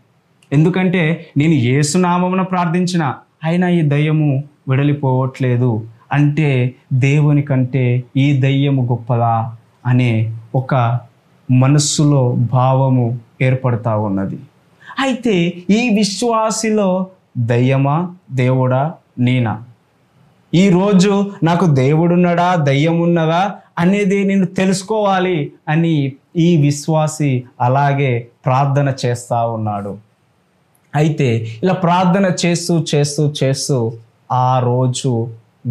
ఎందుకంటే నేను యేసు నామమున ప్రార్థించిన అయినా ఈ దయ్యము వెడలిపోవట్లేదు అంటే దేవుని కంటే ఈ దయ్యము గొప్పదా అనే ఒక మనస్సులో భావము ఏర్పడతా ఉన్నది. అయితే ఈ విశ్వాసిలో దయ్యమా దేవుడా నేనా, ఈరోజు నాకు దేవుడున్నాడా దయ్యం ఉన్నదా అనేది నేను తెలుసుకోవాలి అని ఈ విశ్వాసి అలాగే ప్రార్థన చేస్తూ ఉన్నాడు. అయితే ఇలా ప్రార్థన చేస్తూ చేస్తూ చేస్తూ ఆ రోజు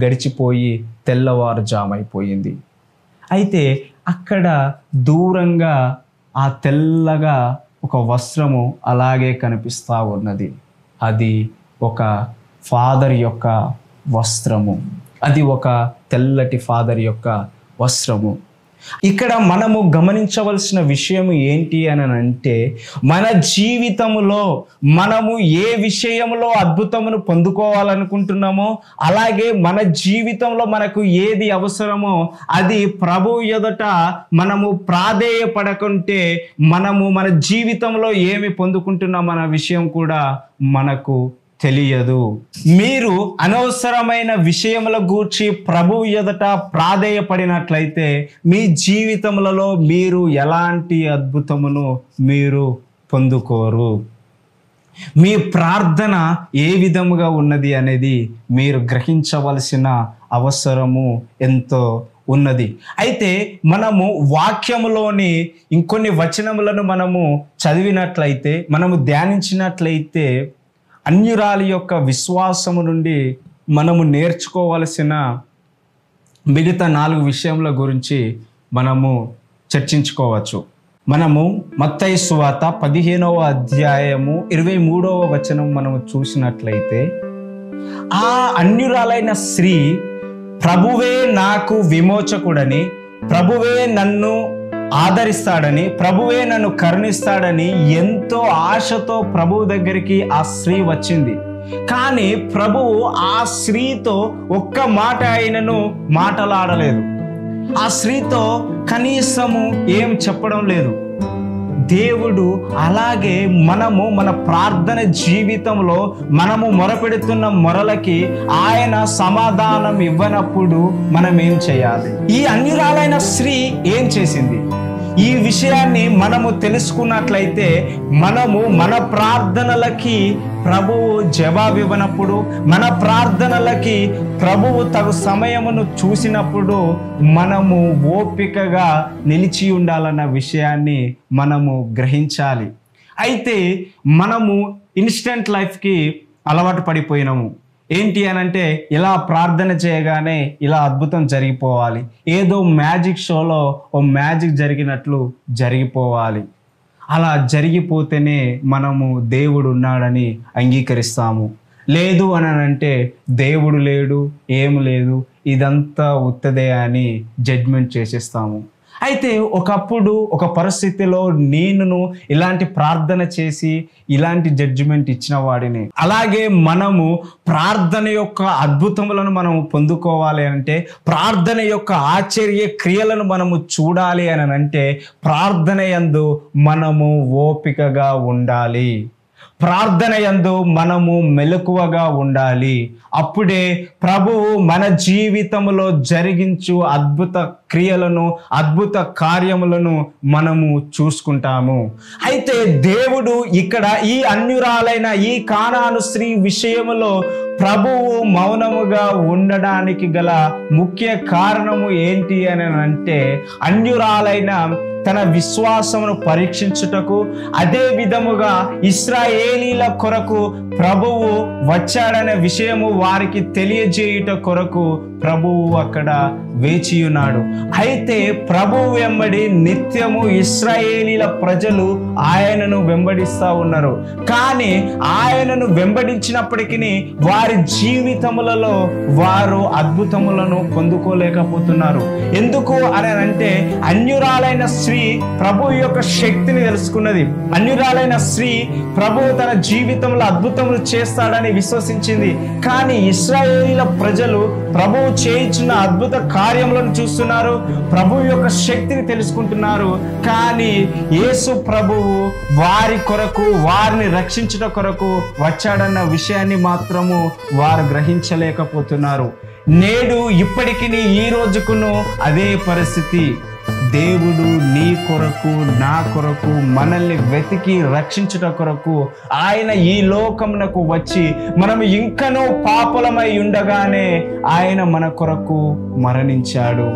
గడిచిపోయి తెల్లవారుజామైపోయింది. అయితే అక్కడ దూరంగా ఆ తెల్లగా ఒక వస్త్రము అలాగే కనిపిస్తూ ఉన్నది. అది ఒక ఫాదర్ యొక్క వస్త్రము, అది ఒక తెల్లటి ఫాదర్ యొక్క వస్త్రము. ఇక్కడ మనము గమనించవలసిన విషయం ఏంటి అని అంటే, మన జీవితంలో మనము ఏ విషయంలో అద్భుతమును పొందుకోవాలనుకుంటున్నామో అలాగే మన జీవితంలో మనకు ఏది అవసరమో అది ప్రభు ఎదుట మనము ప్రాధేయపడకుంటే మనము మన జీవితంలో ఏమి పొందుకుంటున్నాం అన్న విషయం కూడా మనకు తెలియదు. మీరు అనవసరమైన విషయముల గూర్చి ప్రభు ఎదుట ప్రాధేయపడినట్లయితే మీ జీవితములలో మీరు ఎలాంటి అద్భుతమును మీరు పొందుకోరు. మీ ప్రార్థన ఏ విధముగా ఉన్నది అనేది మీరు గ్రహించవలసిన అవసరము ఎంతో ఉన్నది. అయితే మనము వాక్యములోని ఇంకొన్ని వచనములను మనము చదివినట్లయితే, మనము ధ్యానించినట్లయితే అన్యురాలి యొక్క విశ్వాసము నుండి మనము నేర్చుకోవలసిన మిగతా 4 విషయముల గురించి మనము చర్చించుకోవచ్చు. మనము మత్తయి సువార్త 15వ అధ్యాయము 23వ వచనం మనము చూసినట్లయితే, ఆ అన్యురాలైన స్త్రీ ప్రభువే నాకు విమోచకుడని, ప్రభువే నన్ను ఆదరిస్తాడని, ప్రభువే నన్ను కరుణిస్తాడని ఎంతో ఆశతో ప్రభువు దగ్గరికి ఆ స్త్రీ వచ్చింది. కానీ ప్రభువు ఆ స్త్రీతో ఒక్క మాట ఆయనను మాటలాడలేదు. ఆ స్త్రీతో కనీసము ఏం చెప్పడం లేదు. దేవుడు అలాగే మనము మన ప్రార్థన జీవితంలో మనము మొరపెడుతున్న మొరలకి ఆయన సమాధానం ఇవ్వనప్పుడు మనం ఏం చేయాలి? ఈ అన్యురాలైన స్త్రీ ఏం చేసింది? ఈ విషయాన్ని మనము తెలుసుకున్నట్లయితే మనము మన ప్రార్థనలకి ప్రభువు జవాబు ఇవ్వనప్పుడు, మన ప్రార్థనలకి ప్రభువు తగు సమయమును చూసినప్పుడు మనము ఓపికగా నిలిచి ఉండాలన్న విషయాన్ని మనము గ్రహించాలి. అయితే మనము ఇన్స్టెంట్ లైఫ్కి అలవాటు పడిపోయినాము. ఏంటి అని అంటే, ఇలా ప్రార్థన చేయగానే ఇలా అద్భుతం జరిగిపోవాలి, ఏదో మ్యాజిక్ షోలో ఓ మ్యాజిక్ జరిగినట్లు జరిగిపోవాలి. అలా జరిగిపోతేనే మనము దేవుడు ఉన్నాడని అంగీకరిస్తాము. లేదు అని అంటే దేవుడు లేడు, ఏం లేదు, ఇదంతా ఉత్తదే అని జడ్జ్మెంట్ చేసేస్తాము. అయితే ఒకప్పుడు ఒక పరిస్థితిలో నేను ఇలాంటి ప్రార్థన చేసి ఇలాంటి జడ్జిమెంట్ ఇచ్చిన వాడిని. అలాగే మనము ప్రార్థన యొక్క అద్భుతములను మనము పొందుకోవాలి అంటే, ప్రార్థన యొక్క ఆశ్చర్య క్రియలను మనము చూడాలి అని అంటే ప్రార్థన యందు మనము ఓపికగా ఉండాలి. ప్రార్థన యందు మనము మెలకువగా ఉండాలి. అప్పుడే ప్రభువు మన జీవితంలో జరిగించు అద్భుత క్రియలను, అద్భుత కార్యములను మనము చూసుకుంటాము. అయితే దేవుడు ఇక్కడ ఈ అన్యురాలైన ఈ కానాను స్త్రీ విషయములో ప్రభువు మౌనముగా ఉండడానికి గల ముఖ్య కారణము ఏంటి అని అంటే, అన్యురాలైన తన విశ్వాసమును పరీక్షించుటకు, అదే విధముగా ఇశ్రాయేలీల కొరకు ప్రభువు వచ్చాడనే విషయము వారికి తెలియజేయుట కొరకు ప్రభువు అక్కడ వేచి ఉన్నాడు. అయితే ప్రభువు వెంబడి నిత్యము ఇశ్రాయేలీల ప్రజలు ఆయనను వెంబడిస్తూ ఉన్నారు. కానీ ఆయనను వెంబడించినప్పటికీ వారి జీవితములలో వారు అద్భుతములను పొందుకోలేకపోతున్నారు. ఎందుకు అని అంటే అన్యురాలైన స్త్రీ ప్రభు యొక్క శక్తిని తెలుసుకున్నది. అన్యురాలైన స్త్రీ ప్రభు తన జీవితంలో అద్భుతములు చేస్తాడని విశ్వసించింది. కానీ ఇశ్రాయేలీల ప్రజలు ప్రభువు చేయించిన అద్భుత కార్యములను చూస్తున్నారు, ప్రభు యొక్క శక్తిని తెలుసుకుంటున్నారు. కానీ యేసు ప్రభువు వారి కొరకు, వారిని రక్షించుట కొరకు వచ్చాడన్న విషయాన్ని మాత్రము వారు గ్రహించలేకపోతున్నారు. నేడు ఇప్పటికీ ఈ రోజుకును అదే పరిస్థితి. దేవుడు నీ కొరకు, నా కొరకు, మనల్ని వెతికి రక్షించుట కొరకు ఆయన ఈ లోకమునకు వచ్చి మనం ఇంకనూ పాపలమై ఉండగానే ఆయన మన కొరకు మరణించాడు.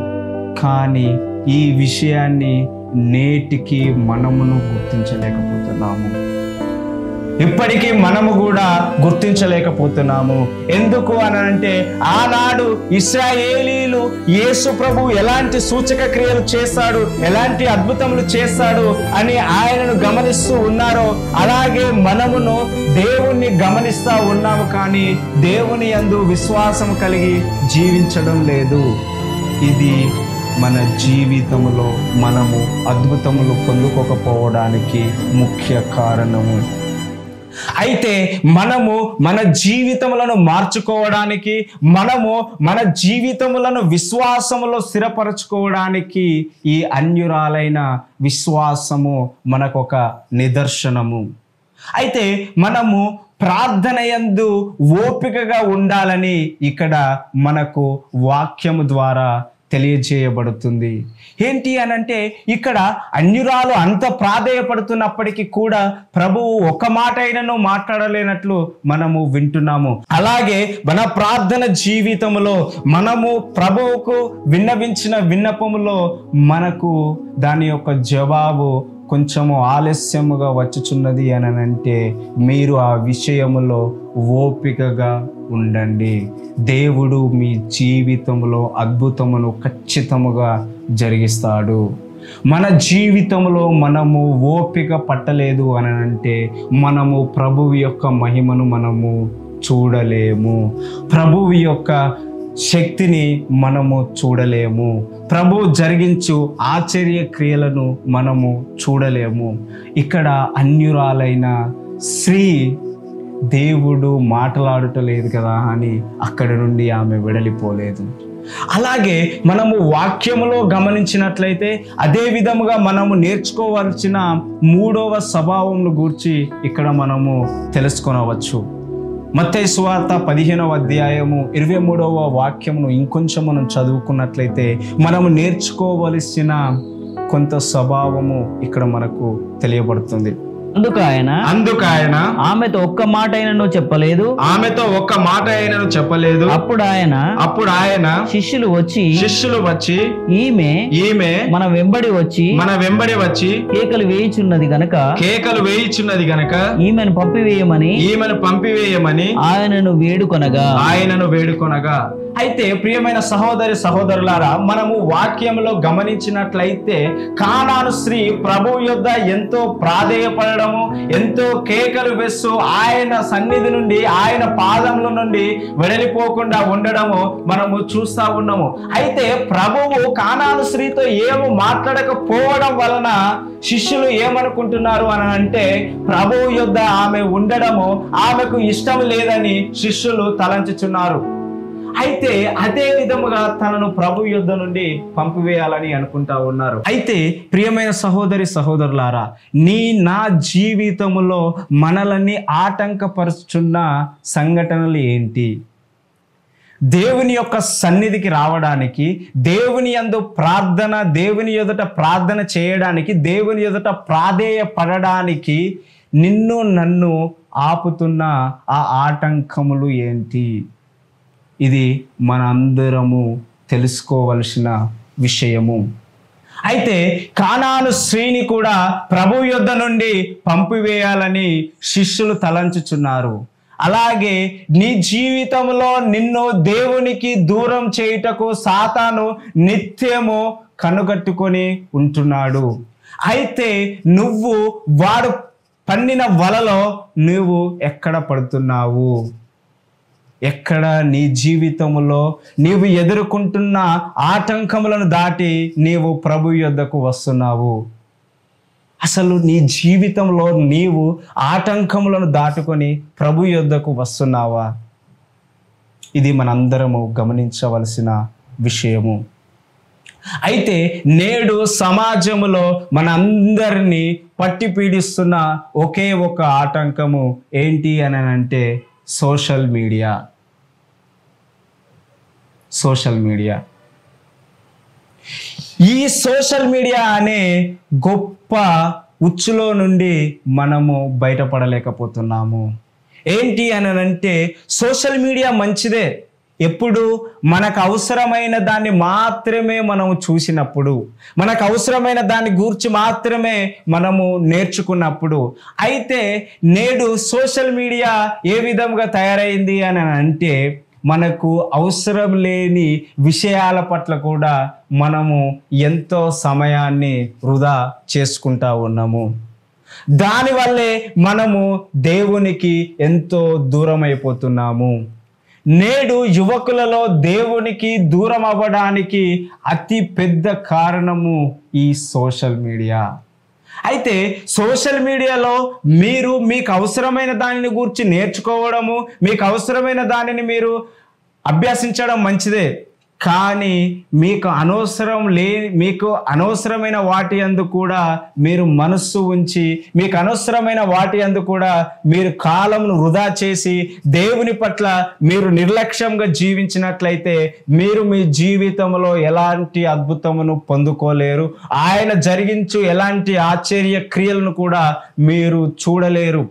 కానీ ఈ విషయాన్ని నేటికి మనమును గుర్తించలేకపోతున్నాము. ఇప్పటికీ మనము కూడా గుర్తించలేకపోతున్నాము. ఎందుకు అని అంటే ఆనాడు ఇశ్రాయేలీలు యేసు ప్రభు ఎలాంటి సూచక క్రియలు చేస్తాడు, ఎలాంటి అద్భుతములు చేస్తాడు అని ఆయనను గమనిస్తూ ఉన్నారో అలాగే మనమును దేవుణ్ణి గమనిస్తూ ఉన్నాము. కానీ దేవుని యందు విశ్వాసం కలిగి జీవించడం లేదు. ఇది మన జీవితంలో మనము అద్భుతములు పొందుకోకపోవడానికి ముఖ్య కారణము. అయితే మనము మన జీవితములను మార్చుకోవడానికి, మనము మన జీవితములను విశ్వాసములో స్థిరపరచుకోవడానికి ఈ అన్యురాలైన విశ్వాసము మనకొక నిదర్శనము. అయితే మనము ప్రార్థన యందు ఓపికగా ఉండాలని ఇక్కడ మనకు వాక్యము ద్వారా తెలియజేయబడుతుంది. ఏంటి అని అంటే ఇక్కడ అన్యురాలు అంత ప్రాధేయపడుతున్నప్పటికీ కూడా ప్రభువు ఒక మాట అయినను మాట్లాడలేనట్లు మనము వింటున్నాము. అలాగే మన ప్రార్థన జీవితంలో మనము ప్రభువుకు విన్నవించిన విన్నపములో మనకు దాని యొక్క జవాబు కొంచెము ఆలస్యముగా వచ్చుచున్నది అని అంటే మీరు ఆ విషయములో ఓపికగా ఉండండి. దేవుడు మీ జీవితంలో అద్భుతమును ఖచ్చితముగా జరిగిస్తాడు. మన జీవితంలో మనము ఓపిక పట్టలేదు అని అంటే మనము ప్రభువు యొక్క మహిమను మనము చూడలేము, ప్రభువు యొక్క శక్తిని మనము చూడలేము, ప్రభు జరిగించు ఆశ్చర్య క్రియలను మనము చూడలేము. ఇక్కడ అన్యురాలైన స్త్రీ దేవుడు మాట్లాడటలేదు కదా అని అక్కడి నుండి ఆమె వెడలిపోలేదు. అలాగే మనము వాక్యములో గమనించినట్లయితే అదే విధముగా మనము నేర్చుకోవాల్సిన మూడవ స్వభావమును గూర్చి ఇక్కడ మనము తెలుసుకొనవచ్చు. మత్తయి సువార్త 15వ అధ్యాయము 23వ వాక్యమును ఇంకొంచెం మనం చదువుకున్నట్లయితే మనము నేర్చుకోవలసిన కొంత స్వభావము ఇక్కడ మనకు తెలియబడుతుంది. అందుకు ఆయన ఆమెతో ఒక్క మాట అయినను చెప్పలేదు. అప్పుడు ఆయన శిష్యులు వచ్చి ఈమె మన వెంబడి వచ్చి కేకలు వేయుచున్నది గనక ఈమెను పంపివేయమని ఆయనను వేడుకొనగా. అయితే ప్రియమైన సహోదరి సహోదరులారా, మనము వాక్యంలో గమనించినట్లయితే కానాను స్త్రీ ప్రభు యొద్ద ఎంతో ప్రాధేయపడము, ఎంతో కేకలు వేస్తూ ఆయన సన్నిధి నుండి, ఆయన పాదముల నుండి వెడలిపోకుండా ఉండడము మనము చూస్తా ఉన్నాము. అయితే ప్రభువు కానాను స్త్రీతో ఏమో మాట్లాడకపోవడం వలన శిష్యులు ఏమనుకుంటున్నారు అని అంటే ప్రభువు యొద్ద ఆమె ఉండడము ఆమెకు ఇష్టం లేదని శిష్యులు తలంచుచున్నారు. అయితే అదే విధముగా తనను ప్రభు యుద్ధ నుండి పంపివేయాలని అనుకుంటా ఉన్నారు. అయితే ప్రియమైన సహోదరి సహోదరులారా, నా జీవితంలో మనల్ని ఆటంకపరుచున్న సంఘటనలు ఏంటి? దేవుని యొక్క సన్నిధికి రావడానికి, దేవుని యందు ప్రార్థన, దేవుని ఎదుట ప్రార్థన చేయడానికి, దేవుని ఎదుట ప్రాధేయపడడానికి నిన్ను నన్ను ఆపుతున్న ఆ ఆటంకములు ఏంటి? ఇది మనందరము తెలుసుకోవలసిన విషయము. అయితే కానాను స్త్రీని కూడా ప్రభు యొద్ద నుండి పంపివేయాలని శిష్యులు తలంచుచున్నారు. అలాగే నీ జీవితంలో నిన్ను దేవునికి దూరం చేయుటకు సాతాను నిత్యము కనుగట్టుకొని ఉంటున్నాడు. అయితే నువ్వు వాడు పన్నిన వలలో నువ్వు ఎక్కడ పడుతున్నావు? ఎక్కడ నీ జీవితంలో నీవు ఎదుర్కొంటున్న ఆటంకములను దాటి నీవు ప్రభు యొద్దకు వస్తున్నావు? అసలు నీ జీవితంలో నీవు ఆటంకములను దాటుకొని ప్రభు యొద్దకు వస్తున్నావా? ఇది మనందరము గమనించవలసిన విషయము. అయితే నేడు సమాజంలో మనందరినీ పట్టి పీడిస్తున్న ఒకే ఒక ఆటంకము ఏంటి అని అంటే సోషల్ మీడియా. ఈ సోషల్ మీడియా అనే గొప్ప ఉచ్చులో నుండి మనము బయటపడలేకపోతున్నాము. ఏంటి అని అంటే సోషల్ మీడియా మంచిదే, ఎప్పుడు మనకు అవసరమైన దాన్ని మాత్రమే మనము చూసినప్పుడు, మనకు అవసరమైన దాన్ని గూర్చి మాత్రమే మనము నేర్చుకున్నప్పుడు. అయితే నేడు సోషల్ మీడియా ఏ విధంగా తయారైంది అని అంటే మనకు అవసరం లేని విషయాల పట్ల కూడా మనము ఎంతో సమయాన్ని వృధా చేసుకుంటా ఉన్నాము. దానివల్లే మనము దేవునికి ఎంతో దూరం అయిపోతున్నాము. నేడు యువకులలో దేవునికి దూరం అవ్వడానికి అతి పెద్ద కారణము ఈ సోషల్ మీడియా. అయితే సోషల్ మీడియాలో మీకు అవసరమైన దానిని గురించి నేర్చుకోవడము, మీకు అవసరమైన దానిని మీరు అభ్యసించడం మంచిదే. కానీ మీకు అనవసరమైన వాటి యందు కూడా మీరు మనస్సు ఉంచి, మీకు అనవసరమైన వాటి యందు కూడా మీరు కాలంను వృధా చేసి దేవుని పట్ల మీరు నిర్లక్ష్యంగా జీవించినట్లయితే మీరు మీ జీవితంలో ఎలాంటి అద్భుతమును పొందుకోలేరు. ఆయన జరిగించు ఎలాంటి ఆశ్చర్య క్రియలను కూడా మీరు చూడలేరు.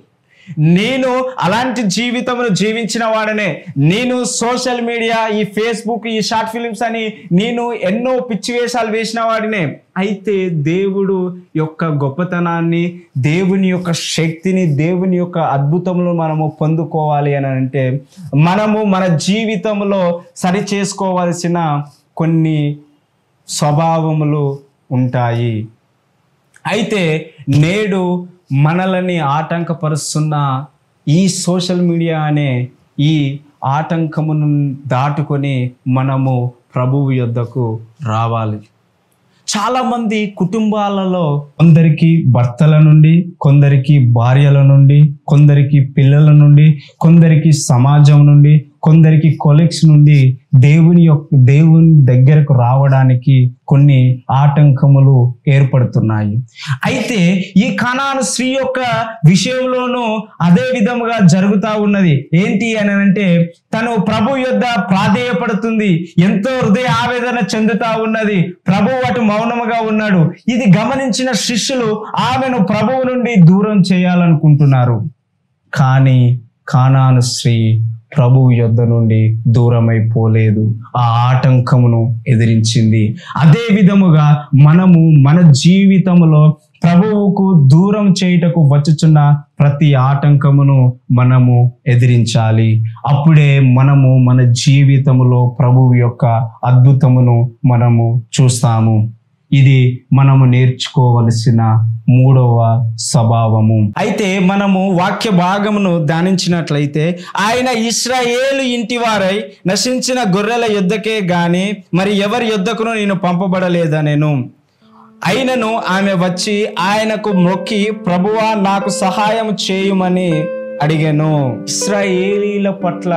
నేను అలాంటి జీవితమును జీవించిన వాడనే. నేను సోషల్ మీడియా, ఈ ఫేస్బుక్, ఈ షార్ట్ ఫిలిమ్స్ అని నేను ఎన్నో పిచ్చి వేషాలు వేసిన వాడినే. అయితే దేవుడు యొక్క గొప్పతనాన్ని, దేవుని యొక్క శక్తిని, దేవుని యొక్క అద్భుతములను మనము పొందుకోవాలి అని అంటే మనము మన జీవితంలో సరి చేసుకోవాల్సిన కొన్ని స్వభావములు ఉంటాయి. అయితే నేడు మనల్ని ఆటంకపరుస్తున్న ఈ సోషల్ మీడియా అనే ఈ ఆటంకమును దాటుకొని మనము ప్రభువు యొద్దకు రావాలి. చాలామంది కుటుంబాలలో కొందరికి భర్తల నుండి, కొందరికి భార్యల నుండి, కొందరికి పిల్లల నుండి, కొందరికి సమాజం నుండి, కొందరికి కొలీగ్స్ నుండి దేవుని దగ్గరకు రావడానికి కొన్ని ఆటంకములు ఏర్పడుతున్నాయి. అయితే ఈ కనాను స్త్రీ యొక్క విషయంలోనూ అదే విధముగా జరుగుతూ ఉన్నది. ఏంటి అని అంటే తను ప్రభు యొద్ద ప్రాధేయపడుతుంది, ఎంతో హృదయ ఆవేదన చెందుతా ఉన్నది. ప్రభువు అటు మౌనముగా ఉన్నాడు. ఇది గమనించిన శిష్యులు ఆమెను ప్రభువు నుండి దూరం చేయాలనుకుంటున్నారు. కానీ కానాను స్త్రీ ప్రభువు యొద్ద నుండి దూరమైపోలేదు, ఆ ఆటంకమును ఎదిరించింది. అదే విధముగా మనము మన జీవితంలో ప్రభువుకు దూరం చేయుటకు వచ్చుచున్న ప్రతి ఆటంకమును మనము ఎదిరించాలి. అప్పుడే మనము మన జీవితంలో ప్రభువు యొక్క అద్భుతమును మనము చూస్తాము. ఇది మనము నేర్చుకోవలసిన 3వ స్వభావము. అయితే మనము వాక్య భాగమును ధ్యానించినట్లయితే ఆయన ఇశ్రాయేలు ఇంటి వారై నశించిన గొర్రెల యొద్దకే గాని మరి ఎవరి యొద్దకును నేను పంపబడలేదనెను. అయినను ఆమె వచ్చి ఆయనకు మొక్కి ప్రభువా నాకు సహాయం చేయుమని అడిగాను. ఇశ్రాయేలీల పట్ల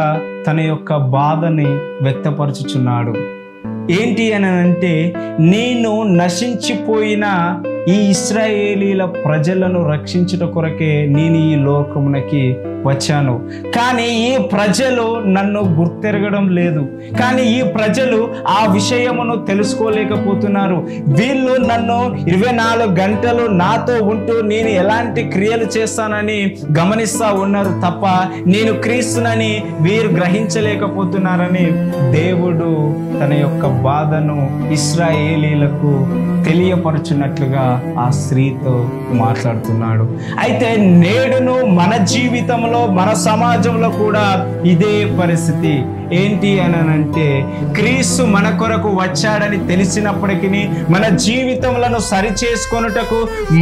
తన యొక్క బాధని వ్యక్తపరచుచున్నాడు. ఏంటి అని అంటే నేను నశించిపోయిన ఈ ఇశ్రాయేలీల ప్రజలను రక్షించుట కొరకే నేను ఈ లోకమునకి వచ్చాను. కానీ ఈ ప్రజలు నన్ను గుర్తెరగడం లేదు. కానీ ఈ ప్రజలు ఆ విషయమును తెలుసుకోలేకపోతున్నారు. వీళ్ళు నన్ను 24 గంటలు నాతో ఉంటూ నేను ఎలాంటి క్రియలు చేస్తానని గమనిస్తూ ఉన్నారు తప్ప నేను క్రీస్తునని వీరు గ్రహించలేకపోతున్నారని దేవుడు తన యొక్క బాధను ఇశ్రాయేలీలకు తెలియపరచున్నట్లుగా ఆ స్త్రీతో మాట్లాడుతున్నాడు. అయితే నేడును మన జీవితంలో సంఘములో మన సమాజంలో కూడా ఇదే పరిస్థితి. ఏంటి అని క్రీస్తు మన కొరకు వచ్చాడని తెలిసినప్పటికీ మన జీవితములను సరిచేసుకొనుటకు,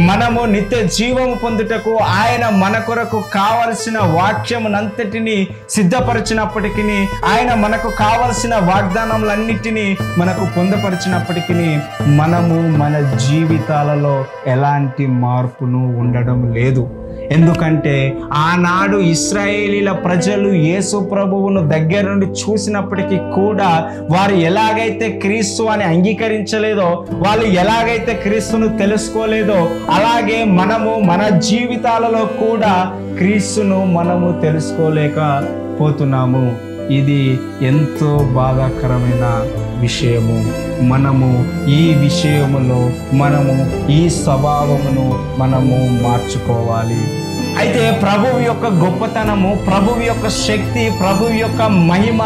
మనము నిత్య జీవము పొందుటకు ఆయన మన కొరకు కావలసిన వాక్యమునంతటిని సిద్ధపరిచినప్పటికీ, ఆయన మనకు కావలసిన వాగ్దానములన్నిటినీ మనకు పొందపరిచినప్పటికీ మనము మన జీవితాలలో ఎలాంటి మార్పును ఉండడం లేదు. ఎందుకంటే ఆనాడు ఇశ్రాయేలీల ప్రజలు యేసు ప్రభువును దగ్గర నుండి చూసినప్పటికీ కూడా వారు ఎలాగైతే క్రీస్తు అని అంగీకరించలేదో, వాళ్ళు ఎలాగైతే క్రీస్తును తెలుసుకోలేదో, అలాగే మనము మన జీవితాలలో కూడా క్రీస్తును మనము తెలుసుకోలేకపోతున్నాము. ఇది ఎంతో బాధాకరమైన విషయము. మనము ఈ విషయములో ఈ స్వభావమును మనము మార్చుకోవాలి. అయితే ప్రభువు యొక్క గొప్పతనము, ప్రభువు యొక్క శక్తి, ప్రభువు యొక్క మహిమ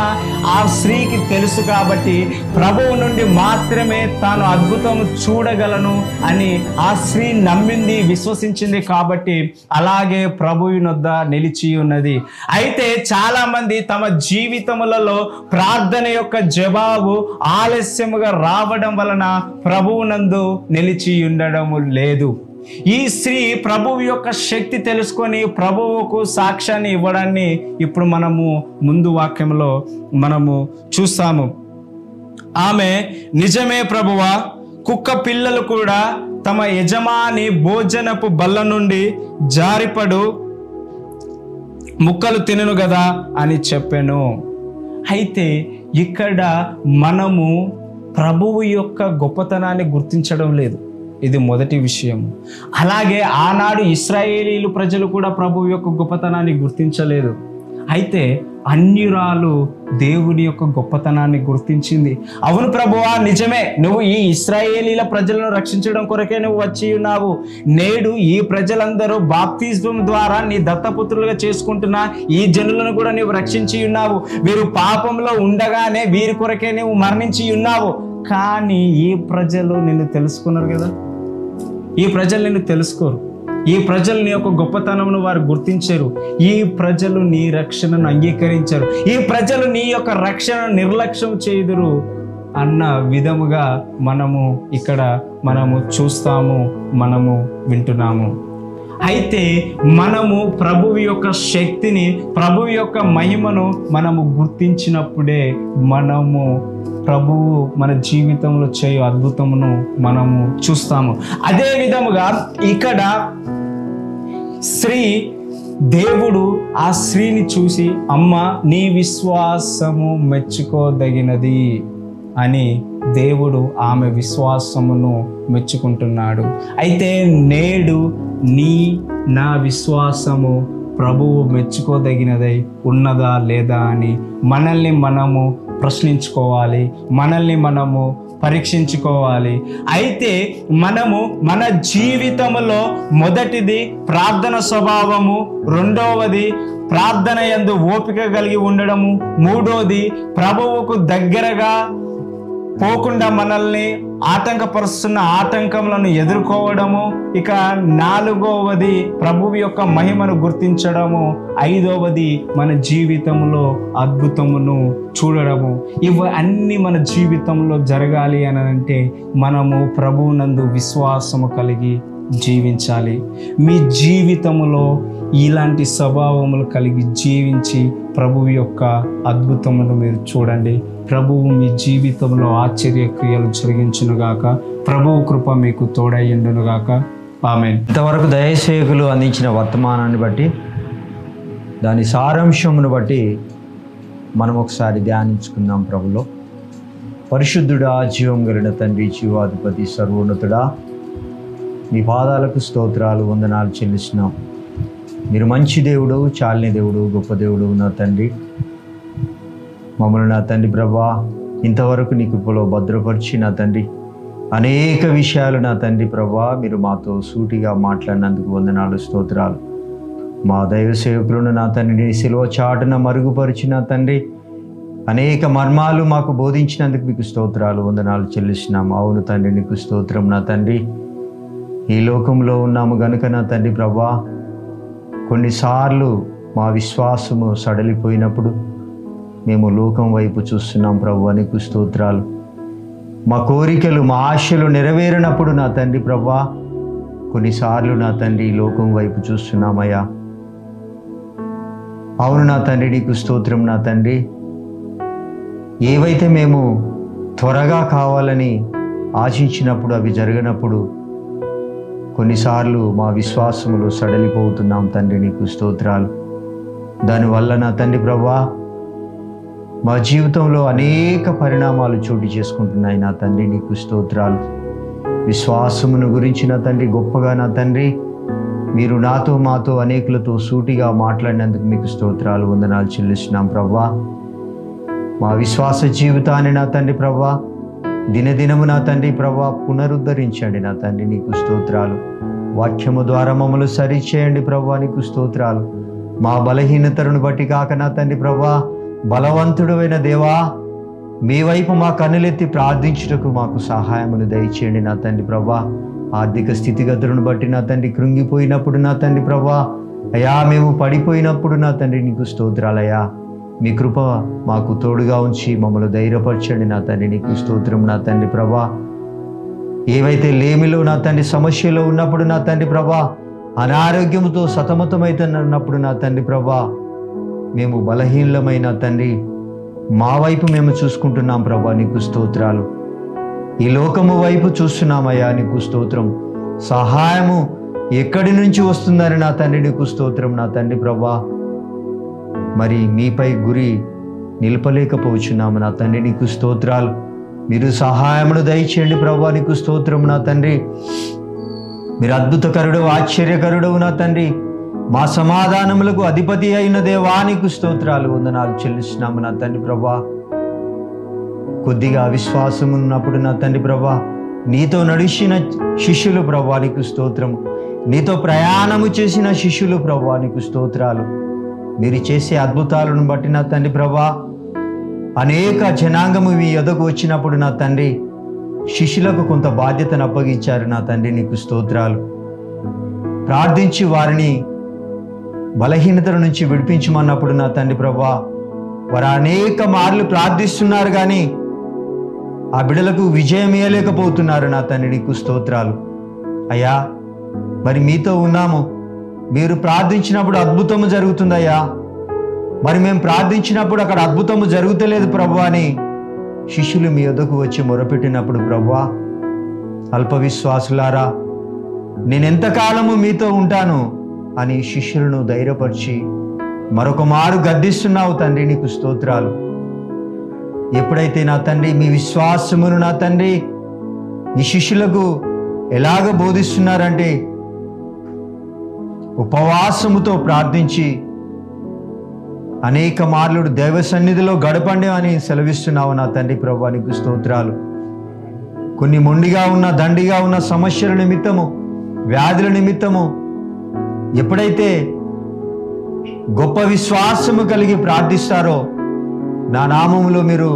ఆ స్త్రీకి తెలుసు కాబట్టి ప్రభువు నుండి మాత్రమే తాను అద్భుతం చూడగలను అని ఆ స్త్రీ నమ్మింది, విశ్వసించింది. కాబట్టి అలాగే ప్రభువు నొద్ద నిలిచి ఉన్నది. అయితే చాలా మంది తమ జీవితములలో ప్రార్థన యొక్క జవాబు ఆలస్యముగా రావడం వలన ప్రభువునందు నిలిచి ఉండడము లేదు. ఈ స్త్రీ ప్రభువు యొక్క శక్తి తెలుసుకొని ప్రభువుకు సాక్ష్యాన్ని ఇవ్వడాన్ని ఇప్పుడు మనము ముందు వాక్యంలో మనము చూస్తాము. ఆమె, నిజమే ప్రభువా, కుక్క పిల్లలు కూడా తమ యజమాని భోజనపు బల్ల నుండి జారిపడు ముక్కలు తినను కదా అని చెప్పాను. అయితే ఇక్కడ మనము ప్రభువు యొక్క గొప్పతనాన్ని గుర్తించడం లేదు. ఇది మొదటి విషయం. అలాగే ఆనాడు ఇశ్రాయేలీలు ప్రజలు కూడా ప్రభువు యొక్క గొప్పతనాన్ని గుర్తించలేదు. అయితే అన్యురాలు దేవుని యొక్క గొప్పతనాన్ని గుర్తించింది. అవును ప్రభువా, నిజమే, నువ్వు ఈ ఇశ్రాయేలీల ప్రజలను రక్షించడం కొరకే నువ్వు వచ్చి ఉన్నావు. నేడు ఈ ప్రజలందరూ బాప్తిస్మం ద్వారా నీ దత్తపుత్రులుగా చేసుకుంటున్న ఈ జనులను కూడా నువ్వు రక్షించి ఉన్నావు. వీరు పాపంలో ఉండగానే వీరి కొరకే నువ్వు మరణించి ఉన్నావు. కానీ ఈ ప్రజలు నిన్ను తెలుసుకున్నారు కదా, ఈ ప్రజలు నిన్ను తెలుసుకోరు. ఈ ప్రజలు నీ యొక్క గొప్పతనమును వారు గుర్తించారు. ఈ ప్రజలు నీ రక్షణను అంగీకరించారు. ఈ ప్రజలు నీ యొక్క రక్షణను నిర్లక్ష్యం చేయుదురు అన్న విధముగా మనము చూస్తాము, మనము వింటున్నాము. అయితే మనము ప్రభువు యొక్క శక్తిని, ప్రభువు యొక్క మహిమను మనము గుర్తించినప్పుడే మనము ప్రభువు మన జీవితంలో చేయు అద్భుతమును మనము చూస్తాము. అదే విధముగా ఇక్కడ దేవుడు ఆ స్త్రీని చూసి, అమ్మ, నీ విశ్వాసము మెచ్చుకోదగినది అని దేవుడు ఆమె విశ్వాసమును మెచ్చుకుంటున్నాడు. అయితే నేడు నా విశ్వాసము ప్రభువు మెచ్చుకోదగినదై ఉన్నదా లేదా అని మనల్ని మనము ప్రశ్నించుకోవాలి, మనల్ని మనము పరీక్షించుకోవాలి. అయితే మనము మన జీవితంలో మొదటిది ప్రార్థన స్వభావము, రెండవది ప్రార్థన యందు ఓపిక కలిగి ఉండడము, మూడోది ప్రభువుకు దగ్గరగా పోకుండా మనల్ని ఆటంకపరుస్తున్న ఆటంకములను ఎదుర్కోవడము, ఇక నాలుగవది ప్రభువు యొక్క మహిమను గుర్తించడము, ఐదవది మన జీవితంలో అద్భుతమును చూడడము. ఇవన్నీ మన జీవితంలో జరగాలి అని అంటే మనము ప్రభువునందు విశ్వాసము కలిగి జీవించాలి. మీ జీవితంలో ఇలాంటి స్వభావములు కలిగి జీవించి ప్రభువు యొక్క అద్భుతమును మీరు చూడండి. ప్రభువు మీ జీవితంలో ఆశ్చర్యక్రియలు జరిగించునుగాక. ప్రభువు కృప మీకు తోడయ్యుండునుగాక. ఆమేన్. ఇంతవరకు దయసేవకులు అందించిన వర్తమానాన్ని బట్టి, దాని సారాంశమును బట్టి మనం ఒకసారి ధ్యానించుకుందాం. ప్రభులో పరిశుద్ధుడా, జీవం కలిగిన తండ్రి, జీవాధిపతి, సర్వోన్నతుడా, మీ పాదాలకు స్తోత్రాలు, వందనాలు చెల్లిస్తున్నాం. మీరు మంచి దేవుడు, చాలిన దేవుడు, గొప్ప దేవుడు నా తండ్రి. మమ్మల్ని నా తండ్రి ప్రభా ఇంతవరకు నీ కృపలో భద్రపరిచి నా తండ్రి అనేక విషయాలు నా తండ్రి ప్రభా మీరు మాతో సూటిగా మాట్లాడినందుకు వందనాలు, స్తోత్రాలు. మా దైవ సేవకులను నా తండ్రి సిలువ చాటున మరుగుపరిచి నా తండ్రి అనేక మర్మాలు మాకు బోధించినందుకు మీకు స్తోత్రాలు, వందనాలు చెల్లిస్తున్నాము. అవును తండ్రి, నీకు స్తోత్రం నా తండ్రి. ఈ లోకంలో ఉన్నాము గనుక నా తండ్రి ప్రభా కొన్నిసార్లు మా విశ్వాసము సడలిపోయినప్పుడు మేము లోకం వైపు చూస్తున్నాం ప్రభువా, నీకు స్తోత్రాలు. మా కోరికలు మా ఆశలు నెరవేరినప్పుడు నా తండ్రి ప్రభువా, కొన్నిసార్లు నా తండ్రి లోకం వైపు చూస్తున్నామయ్యా. అవును నా తండ్రి, నీకు స్తోత్రం నా తండ్రి. ఏవైతే మేము త్వరగా కావాలని ఆశించినప్పుడు అవి జరగనప్పుడు కొన్నిసార్లు మా విశ్వాసములు సడలిపోతున్నాం తండ్రి, నీకు స్తోత్రాలు. దానివల్ల నా తండ్రి ప్రభువా, మా జీవితంలో అనేక పరిణామాలు చోటు చేసుకుంటున్నాయి నా తండ్రి, నీకు స్తోత్రాలు. విశ్వాసమును గురించి నా తండ్రి గొప్పగా నా తండ్రి మీరు నాతో మాతో అనేకులతో సూటిగా మాట్లాడినందుకు మీకు స్తోత్రాలు, వందనాలు చెల్లిస్తున్నాం ప్రభువా. మా విశ్వాస జీవితాన్ని నా తండ్రి ప్రభువా దినదినము నా తండ్రి ప్రభువా పునరుద్ధరించండి నా తండ్రి, నీకు స్తోత్రాలు. వాక్యము ద్వారా మమ్మల్ని సరిచేయండి ప్రభువా, నీకు స్తోత్రాలు. మా బలహీనతను బట్టి కాక నా తండ్రి ప్రభువా, బలవంతుడైన దేవా మీ వైపు మా కన్నులెత్తి ప్రార్థించుటకు మాకు సహాయమును దయచేయండి నా తండ్రి ప్రభువా. ఆర్థిక స్థితిగతులను బట్టి నా తండ్రి కృంగిపోయినప్పుడు నా తండ్రి ప్రభువా, అయ్యా మేము పడిపోయినప్పుడు నా తండ్రి నీకు స్తోత్రాలయ్యా. మీ కృప మాకు తోడుగా ఉంచి మమ్మల్ని ధైర్యపరచండి నా తండ్రి, నీకు స్తోత్రం నా తండ్రి ప్రభా. ఏవైతే లేమిలో నా తండ్రి సమస్యలో ఉన్నప్పుడు నా తండ్రి ప్రభా, అనారోగ్యంతో సతమతమైతున్నప్పుడు నా తండ్రి ప్రభా, మేము బలహీనమైన తండ్రి మా వైపు మేము చూసుకుంటున్నాం ప్రభా, నీకు స్తోత్రాలు. ఈ లోకము వైపు చూస్తున్నామయ్యా, నీకు స్తోత్రం. సహాయము ఎక్కడి నుంచి వస్తుందని నా తండ్రి నీకు స్తోత్రం నా తండ్రి ప్రభా. మరి మీపై గురి నిలపలేకపోతున్నాము నా తండ్రి, నీకు స్తోత్రాలు. మీరు సహాయమును దయచేయండి ప్రభా, నీకు స్తోత్రం నా తండ్రి. మీరు అద్భుతకరుడు ఆశ్చర్యకరుడు నా తండ్రి. మా సమాధానములకు అధిపతి అయిన దేవా, నీకు స్తోత్రాలు, వందనాలు చెల్లిస్తున్నాము నా తండ్రి ప్రభా. కొద్దిగా విశ్వాసం ఉన్నప్పుడు నా తండ్రి ప్రభా, నీతో నడిచిన శిష్యులు ప్రభా నీకు స్తోత్రము. నీతో ప్రయాణము చేసిన శిష్యులు ప్రభా నీకు స్తోత్రాలు. మీరు చేసే అద్భుతాలను బట్టి నా తండ్రి ప్రభా, అనేక జనాంగము మీ యొద్దకు వచ్చినప్పుడు నా తండ్రి శిష్యులకు కొంత బాధ్యతను అప్పగించారు నా తండ్రి, నీకు స్తోత్రాలు. ప్రార్థించి వారిని బలహీనతల నుంచి విడిపించమన్నప్పుడు నా తండ్రి ప్రభా, వారు అనేక మార్లు ప్రార్థిస్తున్నారు కానీ ఆ బిడ్డలకు విజయం ఇవ్వలేకపోతున్నారు నా తండ్రి, నీకు స్తోత్రాలు. అయ్యా మరి మీతో ఉన్నాము, మీరు ప్రార్థించినప్పుడు అద్భుతము జరుగుతుందయ్యా. మరి మేము ప్రార్థించినప్పుడు అక్కడ అద్భుతము జరుగుతలేదు ప్రభు అని శిష్యులు మీ వద్దకు వచ్చి మొరపెట్టినప్పుడు ప్రభువా, అల్ప విశ్వాసులారా నేనెంతకాలము మీతో ఉంటాను అని శిష్యులను ధైర్యపరిచి మరొక మారు గద్దిస్తున్నావు తండ్రి, నీకు స్తోత్రాలు. ఎప్పుడైతే నా తండ్రి మీ విశ్వాసమును నా తండ్రి ఈ శిష్యులకు ఎలాగ బోధిస్తున్నారంటే ఉపవాసముతో ప్రార్థించి అనేక మార్లు దైవ సన్నిధిలో గడపండి అని సెలవిస్తున్నావు నా తండ్రి ప్రభువా, నీకు స్తోత్రాలు. కొన్ని మొండిగా ఉన్న దండిగా ఉన్న సమస్యల నిమిత్తము వ్యాధుల నిమిత్తము ఎప్పుడైతే గొప్ప విశ్వాసము కలిగి ప్రార్థిస్తారో నా నామములో మీరు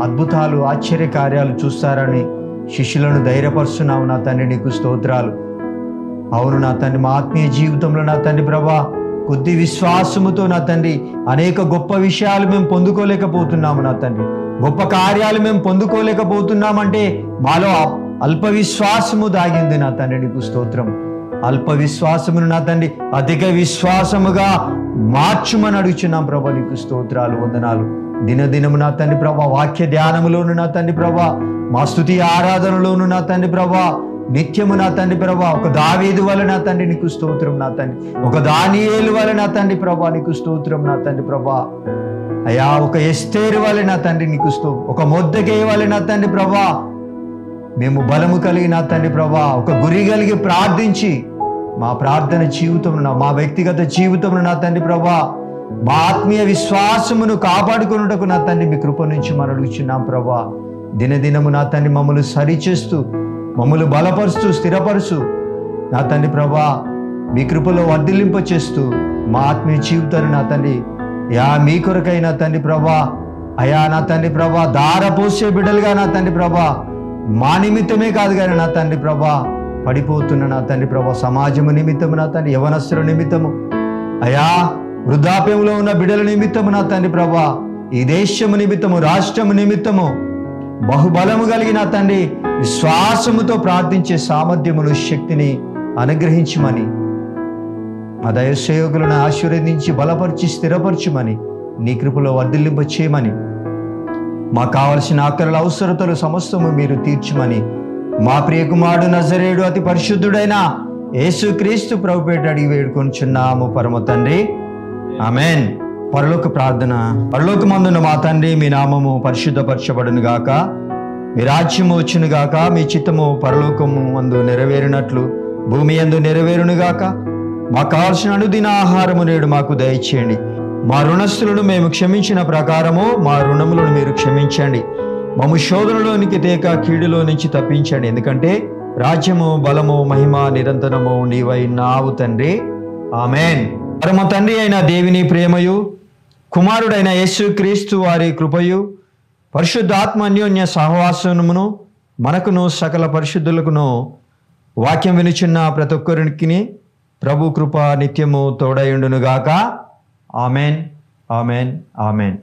అద్భుతాలు ఆశ్చర్య కార్యాలు చూస్తారని శిష్యులను ధైర్యపరుస్తున్నావు నా తండ్రి, నీకు స్తోత్రాలు. అవును నా తండ్రి, మా ఆత్మీయ జీవితంలో నా తండ్రి ప్రభా కొద్ది విశ్వాసముతో నా తండ్రి అనేక గొప్ప విషయాలు మేము పొందుకోలేకపోతున్నాము నా తండ్రి. గొప్ప కార్యాలు మేము పొందుకోలేకపోతున్నామంటే మాలో అల్ప విశ్వాసము దాగింది నా తండ్రి, నీకు స్తోత్రం. అల్ప విశ్వాసమును నా తండ్రి అధిక విశ్వాసముగా మార్చుమని అడుగుచున్నాం ప్రభా, నీకు స్తోత్రాలు, వందనాలు. దినదినము నా తండ్రి ప్రభా వాక్య ధ్యానములోను నా తండ్రి ప్రభా మా స్తుతి ఆరాధనలోను నా తండ్రి ప్రభా నిత్యము నా తండ్రి ప్రభా ఒక దావీదు వలె నా తండ్రి నీకు స్తోత్రం నా తండ్రి, ఒక దానియేలు వలె నా తండ్రి ప్రభా నీకు స్తోత్రం నా తండ్రి ప్రభా. అయ్యా ఒక ఎస్తేరు వలె నా తండ్రి నీకు ఒక మొర్దెకై వలె నా తండ్రి ప్రభా మేము బలము కలిగి నా తండ్రి ప్రభా ఒక గురి కలిగి ప్రార్థించి మా ప్రార్థన జీవితంలో మా వ్యక్తిగత జీవితంలో నా తండ్రి ప్రభా మా ఆత్మీయ విశ్వాసమును కాపాడుకున్నటకు నా తండ్రి మీ కృప నుంచి మనం అడుగుచున్నాం ప్రభా. దినదినము నా తండ్రి మమ్మల్ని సరిచేస్తూ మమ్మల్ని బలపరుస్తూ స్థిరపరుస్తూ నా తండ్రి ప్రభా మీ కృపలో వర్ధిల్లింప చేస్తూ మా ఆత్మీయ జీవితాన్ని నా తండ్రి మీ కొరకై నా తండ్రి ప్రభా అయా నా తండ్రి ప్రభా దారపోసే బిడ్డలుగా నా తండ్రి ప్రభా మా నిమిత్తమే కాదు కానీ నా తండ్రి ప్రభా పడిపోతున్న నా తండ్రి ప్రభా సమాజము నిమిత్తము నా తండ్రి యవనస్తుల నిమిత్తము అయా వృద్ధాప్యంలో ఉన్న బిడ్డల నిమిత్తము నా తండ్రి ప్రభా, ఈ దేశము నిమిత్తము, రాష్ట్రము నిమిత్తము బహుబలము కలిగిన తండ్రి విశ్వాసముతో ప్రార్థించే సామర్థ్యమును, శక్తిని అనుగ్రహించమని, ఆ దైవసేవకులను ఆశీర్వదించి బలపరిచి స్థిరపరచుమని, నీ కృపలో వర్ధిల్లింప చేయమని, మాకు కావలసిన ఆకరుల అవసరతలు సమస్తము మీరు తీర్చుమని, మా ప్రియ కుమారుడు నజరేయుడు అతి పరిశుద్ధుడైన యేసుక్రీస్తు ప్రభుపేట అడిగి వేడుకొనుచున్నాము పరమ తండ్రి, ఆమెన్. పరలోక ప్రార్థన. పరలోకమందున్న మా తండ్రి, మీ నామము పరిశుద్ధపరచబడును గాక, మీ రాజ్యము వచ్చును గాక, మీ చిత్తము పరలోకము అందు నెరవేరినట్లు భూమి యందు నెరవేరును గాక. మాకు కావాల్సిన అనుదిన ఆహారము నేడు మాకు దయచేయండి. మా రుణస్థులను మేము క్షమించిన ప్రకారము మా రుణములను మీరు క్షమించండి. మమ్ము శోధనలోనికి తేక కీడులో నుంచి తప్పించండి. ఎందుకంటే రాజ్యము, బలము, మహిమ నిరంతరము నీవైనావు తండ్రి, ఆమెన్. పరమ తండ్రి అయిన దేవుని ప్రేమయు, కుమారుడైన యేసుక్రీస్తు వారి కృపయు, పరిశుద్ధాత్మ అన్యోన్య సహవాసమును మనకును సకల పరిశుద్ధులకును వాక్యం వినుచున్న ప్రతి ఒక్కరికి ప్రభు కృప నిత్యము తోడయుండును గాక. Amen, amen, amen.